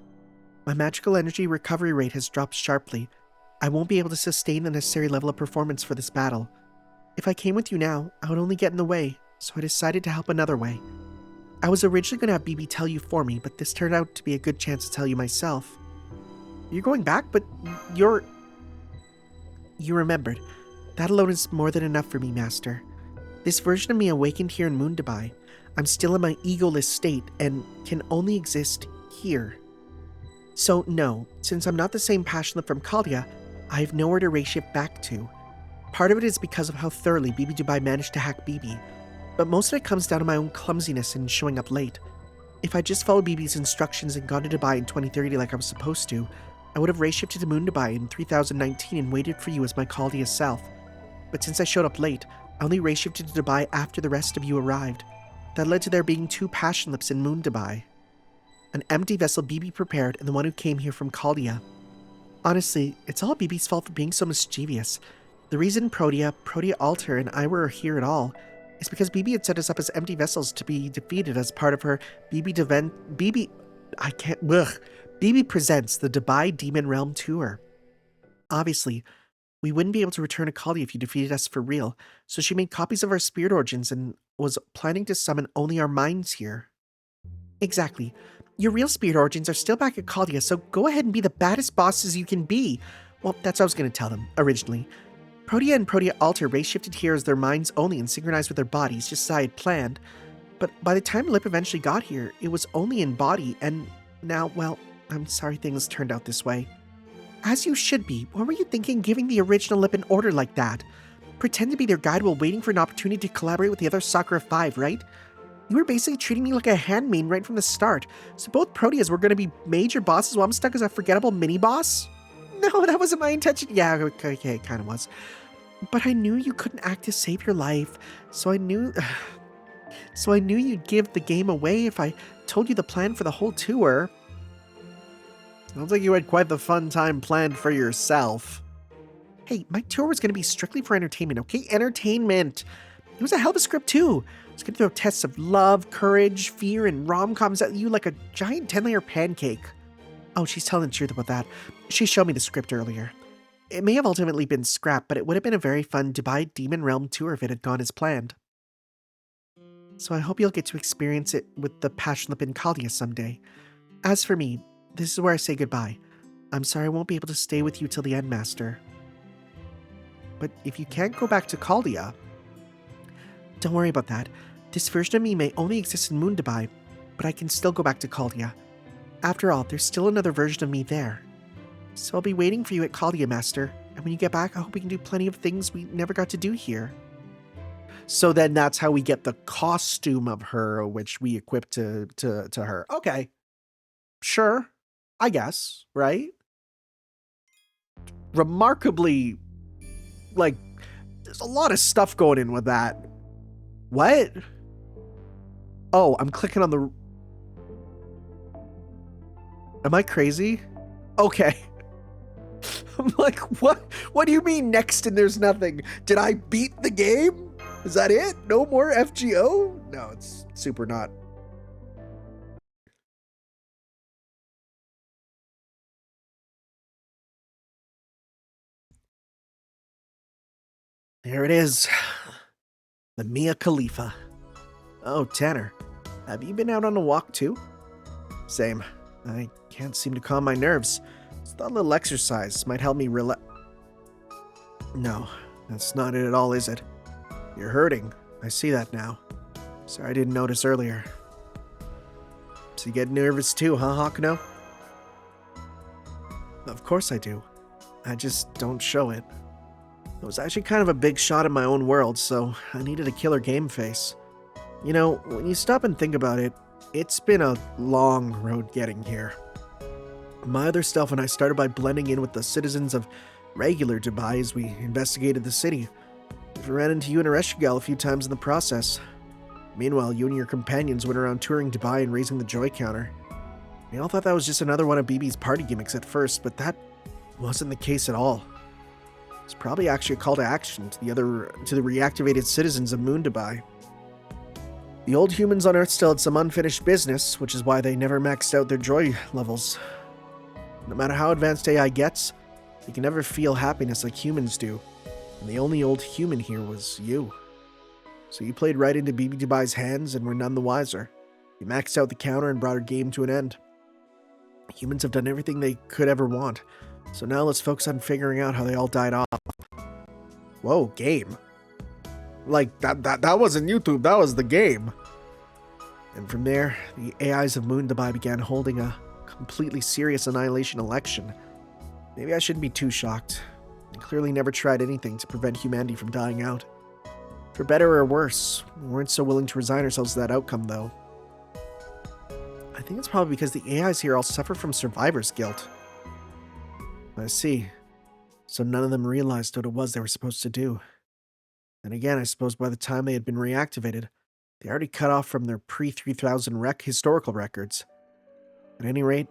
My magical energy recovery rate has dropped sharply. I won't be able to sustain the necessary level of performance for this battle. If I came with you now, I would only get in the way, so I decided to help another way. I was originally going to have BB tell you for me, but this turned out to be a good chance to tell you myself. You're going back, but You remembered. That alone is more than enough for me, Master. This version of me awakened here in Moondabai. I'm still in my egoless state and can only exist here. So no, since I'm not the same Passionate from Caldia, I have nowhere to reshift back to. Part of it is because of how thoroughly BB Dubai managed to hack BB, but most of it comes down to my own clumsiness in showing up late. If I just followed BB's instructions and gone to Dubai in 2030 like I was supposed to, I would have reshifted to Moondabai in 3019 and waited for you as my Caldia self. But since I showed up late, I only reshifted to Dubai after the rest of you arrived. That led to there being 2 Passion Lips in Moondabai. An empty vessel BB prepared and the one who came here from Caldia. Honestly, it's all BB's fault for being so mischievous. The reason Protea Alter, and I were here at all is because BB had set us up as empty vessels to be defeated as part of her BB Presents the Dubai Demon Realm Tour. Obviously, we wouldn't be able to return to Caldia if you defeated us for real, so she made copies of our spirit origins and was planning to summon only our minds here. Exactly. Your real spirit origins are still back at Caldia, so go ahead and be the baddest bosses you can be. Well, that's what I was going to tell them, originally. Protea and Protea Alter race-shifted here as their minds only and synchronized with their bodies, just as I had planned. But by the time Lip eventually got here, it was only in body, and now, well, I'm sorry things turned out this way. As you should be. What were you thinking giving the original Lip an order like that? Pretend to be their guide while waiting for an opportunity to collaborate with the other Sakura 5, right? You were basically treating me like a handmaid right from the start, so both Proteas were going to be major bosses while I'm stuck as a forgettable mini-boss? No, that wasn't my intention. Yeah, okay, it kind of was. But I knew you couldn't act to save your life, so I knew you'd give the game away if I told you the plan for the whole tour. Sounds like you had quite the fun time planned for yourself. Hey, my tour was going to be strictly for entertainment, okay? Entertainment! It was a hell of a script, too. It's going to throw tests of love, courage, fear, and rom-coms at you like a giant 10-layer pancake. Oh, she's telling the truth about that. She showed me the script earlier. It may have ultimately been scrapped, but it would have been a very fun Dubai Demon Realm tour if it had gone as planned. So I hope you'll get to experience it with the Passion Lip in Caldia someday. As for me, this is where I say goodbye. I'm sorry I won't be able to stay with you till the end, Master. But if you can't go back to Caldia, don't worry about that. This version of me may only exist in Moondabai, but I can still go back to Caldia. After all, there's still another version of me there. So I'll be waiting for you at Caldia, Master. And when you get back, I hope we can do plenty of things we never got to do here. So then that's how we get the costume of her, which we equip to her. Okay. Sure. I guess, right? Remarkably, like, there's a lot of stuff going in with that. What? Oh, I'm clicking on the... Am I crazy? Okay. I'm like, what? What do you mean next and there's nothing? Did I beat the game? Is that it? No more FGO? No, it's super not. There it is. The Mia Khalifa. Oh, Tanner. Have you been out on a walk too? Same. I can't seem to calm my nerves. Just thought a little exercise might help me relax. No, that's not it at all, is it? You're hurting. I see that now. Sorry I didn't notice earlier. So you get nervous too, huh, Hakuno? Of course I do. I just don't show it. It was actually kind of a big shot in my own world, so I needed a killer game face. You know, when you stop and think about it, it's been a long road getting here. My other self and I started by blending in with the citizens of regular Dubai as we investigated the city. I ran into you and Ereshkigal a few times in the process. Meanwhile, you and your companions went around touring Dubai and raising the joy counter. We all thought that was just another one of BB's party gimmicks at first, but that wasn't the case at all. It's probably actually a call to action to the reactivated citizens of Moon Dubai. The old humans on Earth still had some unfinished business, which is why they never maxed out their joy levels. No matter how advanced AI gets, they can never feel happiness like humans do. And the only old human here was you. So you played right into BB Dubai's hands and were none the wiser. You maxed out the counter and brought her game to an end. Humans have done everything they could ever want. So now let's focus on figuring out how they all died off. Whoa, game. Like, that wasn't YouTube, that was the game. And from there, the AIs of Moon Dubai began holding a completely serious annihilation election. Maybe I shouldn't be too shocked. They clearly never tried anything to prevent humanity from dying out. For better or worse, we weren't so willing to resign ourselves to that outcome, though. I think it's probably because the AIs here all suffer from survivor's guilt. I see. So none of them realized what it was they were supposed to do. And again, I suppose by the time they had been reactivated, they already cut off from their pre-3000 historical records. At any rate,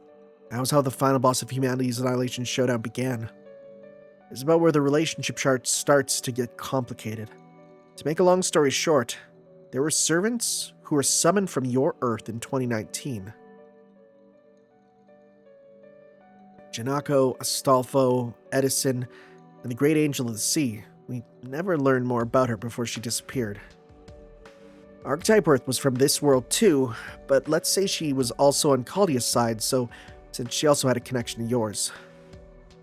that was how the final boss of humanity's annihilation showdown began. It's about where the relationship chart starts to get complicated. To make a long story short, there were servants who were summoned from your Earth in 2019. Janako, Astolfo, Edison, and the Great Angel of the Sea. We never learned more about her before she disappeared. Archetype Earth was from this world too, but let's say she was also on Caldia's side, so since she also had a connection to yours.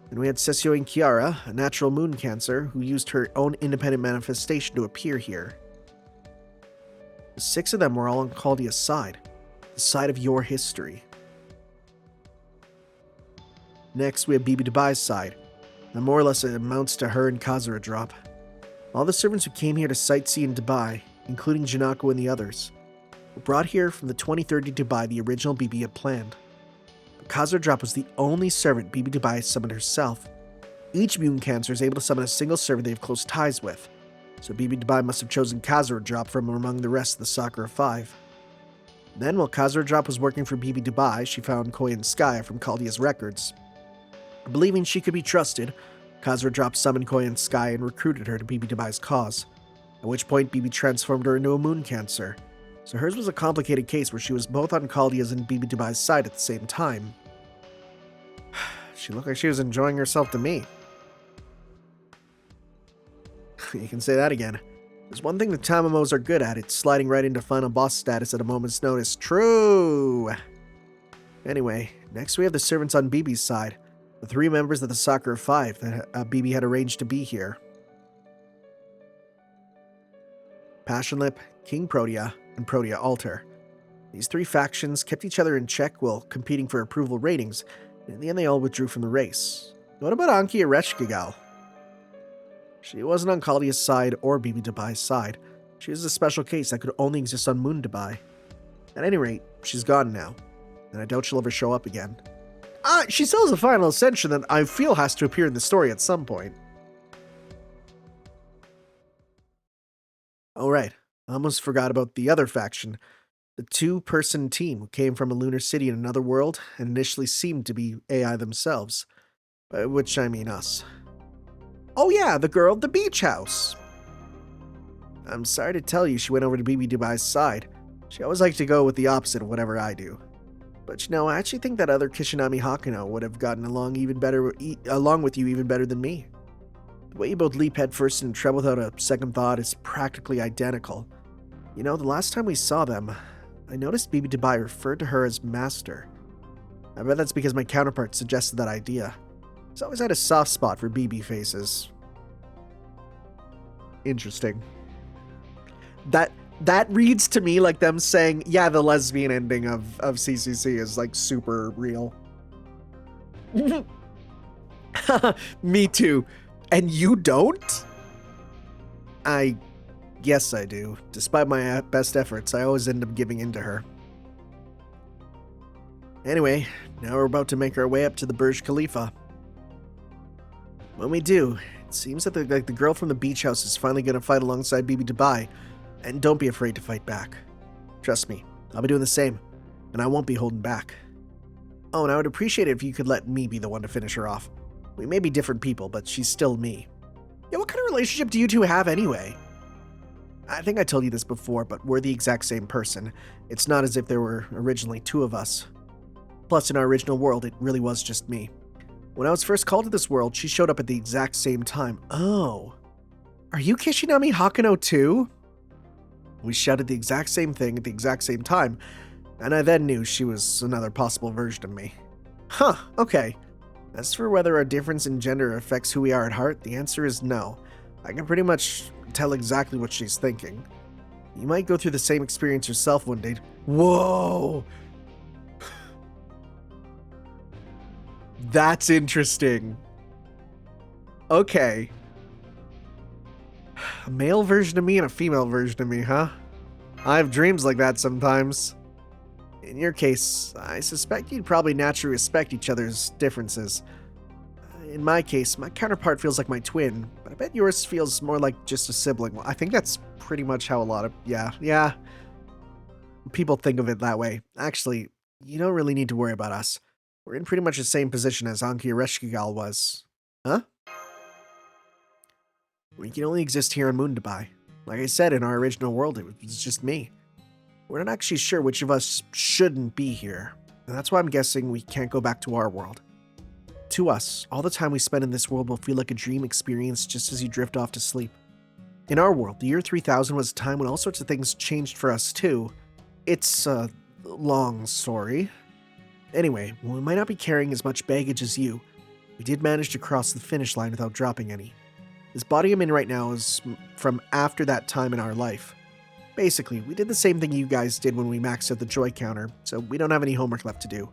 And we had Sessio and Chiara, a natural moon cancer, who used her own independent manifestation to appear here. The 6 of them were all on Caldia's side, the side of your history. Next, we have BB Dubai's side. That more or less amounts to her and Khazra drop. All the servants who came here to sightsee in Dubai, including Janako and the others, were brought here from the 2030 Dubai the original BB had planned. But Khazra drop was the only servant BB Dubai summoned herself. Each moon cancer is able to summon a single servant they have close ties with, so BB Dubai must have chosen Khazra drop from among the rest of the Sakura 5. Then, while Khazra drop was working for BB Dubai, she found Koi and Sky from Caldia's records. Believing she could be trusted, Khazra drop summoned Koi and Sky and recruited her to BB Dubai's cause, at which point BB transformed her into a moon cancer. So hers was a complicated case where she was both on Caldia's and BB Dubai's side at the same time. She looked like she was enjoying herself to me. You can say that again. There's one thing the Tamamos are good at, it's sliding right into final boss status at a moment's notice. True! Anyway, next we have the servants on BB's side. The 3 members of the Sakura 5 that BB had arranged to be here. Passionlip, King Protea, and Protea Alter. These 3 factions kept each other in check while competing for approval ratings, and in the end they all withdrew from the race. What about Anki Ereshkigal? She wasn't on Caldia's side or BB Dubai's side. She was a special case that could only exist on Moon Dubai. At any rate, she's gone now, and I doubt she'll ever show up again. She still has a final ascension that I feel has to appear in the story at some point. Oh right, I almost forgot about the other faction. The 2-person team who came from a lunar city in another world and initially seemed to be AI themselves. By which I mean us. Oh yeah, the girl at the beach house. I'm sorry to tell you she went over to BB Dubai's side. She always liked to go with the opposite of whatever I do. But you know, I actually think that other Kishinami Hakuno would have gotten along with you even better than me. The way you both leap headfirst into trouble without a second thought is practically identical. You know, the last time we saw them, I noticed BB Dubai referred to her as Master. I bet that's because my counterpart suggested that idea. He's always had a soft spot for BB faces. Interesting. That reads to me like them saying, yeah, the lesbian ending of CCC is like super real. Me too. And you don't? Yes, I do. Despite my best efforts, I always end up giving in to her. Anyway, now we're about to make our way up to the Burj Khalifa. When we do, It seems that the girl from the beach house is finally going to fight alongside Bibi Dubai. And don't be afraid to fight back. Trust me, I'll be doing the same. And I won't be holding back. Oh, and I would appreciate it if you could let me be the one to finish her off. We may be different people, but she's still me. Yeah, what kind of relationship do you two have anyway? I think I told you this before, but we're the exact same person. It's not as if there were originally two of us. Plus, in our original world, it really was just me. When I was first called to this world, she showed up at the exact same time. Oh. Are you Kishinami Hakano too? We shouted the exact same thing at the exact same time, and I then knew she was another possible version of me. Huh, okay. As for whether our difference in gender affects who we are at heart, the answer is no. I can pretty much tell exactly what she's thinking. You might go through the same experience yourself one day. Whoa! That's interesting. Okay. A male version of me and a female version of me, huh? I have dreams like that sometimes. In your case, I suspect you'd probably naturally respect each other's differences. In my case, my counterpart feels like my twin, but I bet yours feels more like just a sibling. Well, I think that's pretty much how a lot of, yeah. People think of it that way. Actually, you don't really need to worry about us. We're in pretty much the same position as Anki Reshigal was. Huh? We can only exist here on Moondabai. Like I said, in our original world, it was just me. We're not actually sure which of us shouldn't be here, and that's why I'm guessing we can't go back to our world. To us, all the time we spend in this world will feel like a dream experience just as you drift off to sleep. In our world, the year 3000 was a time when all sorts of things changed for us too. It's a long story. Anyway, we might not be carrying as much baggage as you. We did manage to cross the finish line without dropping any. This body I'm in right now is from after that time in our life. Basically, we did the same thing you guys did when we maxed out the joy counter, so we don't have any homework left to do.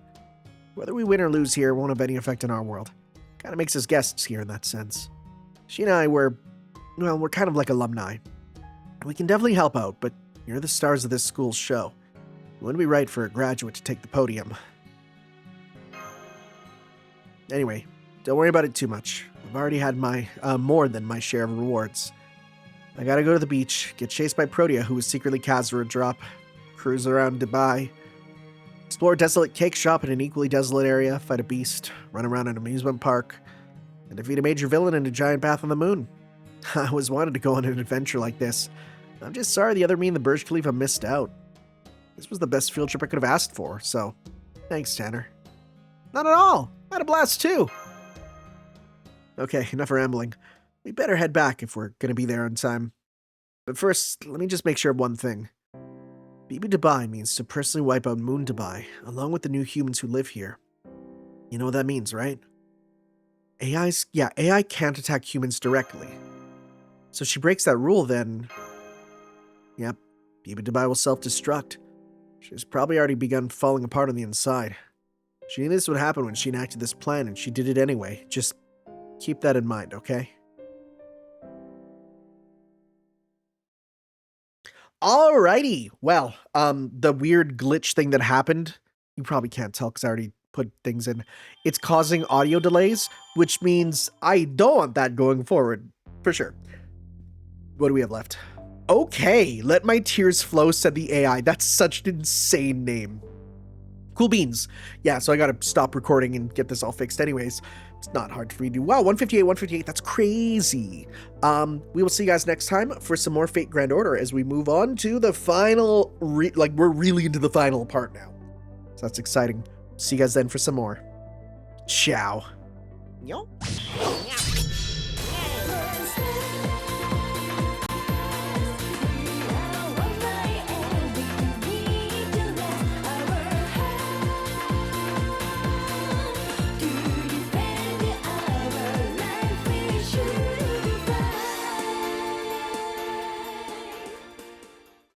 Whether we win or lose here won't have any effect on our world. Kinda makes us guests here in that sense. She and I we're kind of like alumni. We can definitely help out, but you're the stars of this school's show. It wouldn't be right for a graduate to take the podium. Anyway, don't worry about it too much. I've already had my more than my share of rewards. I gotta go to the beach, get chased by Protea, who was secretly Kazura drop, cruise around Dubai, explore a desolate cake shop in an equally desolate area, fight a beast, run around an amusement park, and defeat a major villain in a giant bath on the moon. I always wanted to go on an adventure like this. I'm just sorry the other me and the Burj Khalifa missed out. This was the best field trip I could have asked for, so thanks, Tanner. Not at all. I had a blast too. Okay, enough rambling. We better head back if we're gonna be there on time. But first, let me just make sure of one thing. Bibi Dubai means to personally wipe out Moon Dubai, along with the new humans who live here. You know what that means, right? AI can't attack humans directly. So if she breaks that rule, then... Yep, Bibi Dubai will self-destruct. She's probably already begun falling apart on the inside. She knew this would happen when she enacted this plan, and she did it anyway. Just keep that in mind, okay? Alrighty. Well, the weird glitch thing that happened, you probably can't tell because I already put things in. It's causing audio delays, which means I don't want that going forward, for sure. What do we have left? Okay, Let My Tears Flow, said the AI. That's such an insane name. Cool beans. Yeah, so I gotta stop recording and get this all fixed anyways. It's not hard to redo. Wow, 158, that's crazy. We will see you guys next time for some more Fate Grand Order as we move on to the final, we're really into the final part now. So that's exciting. See you guys then for some more. Ciao. Yo.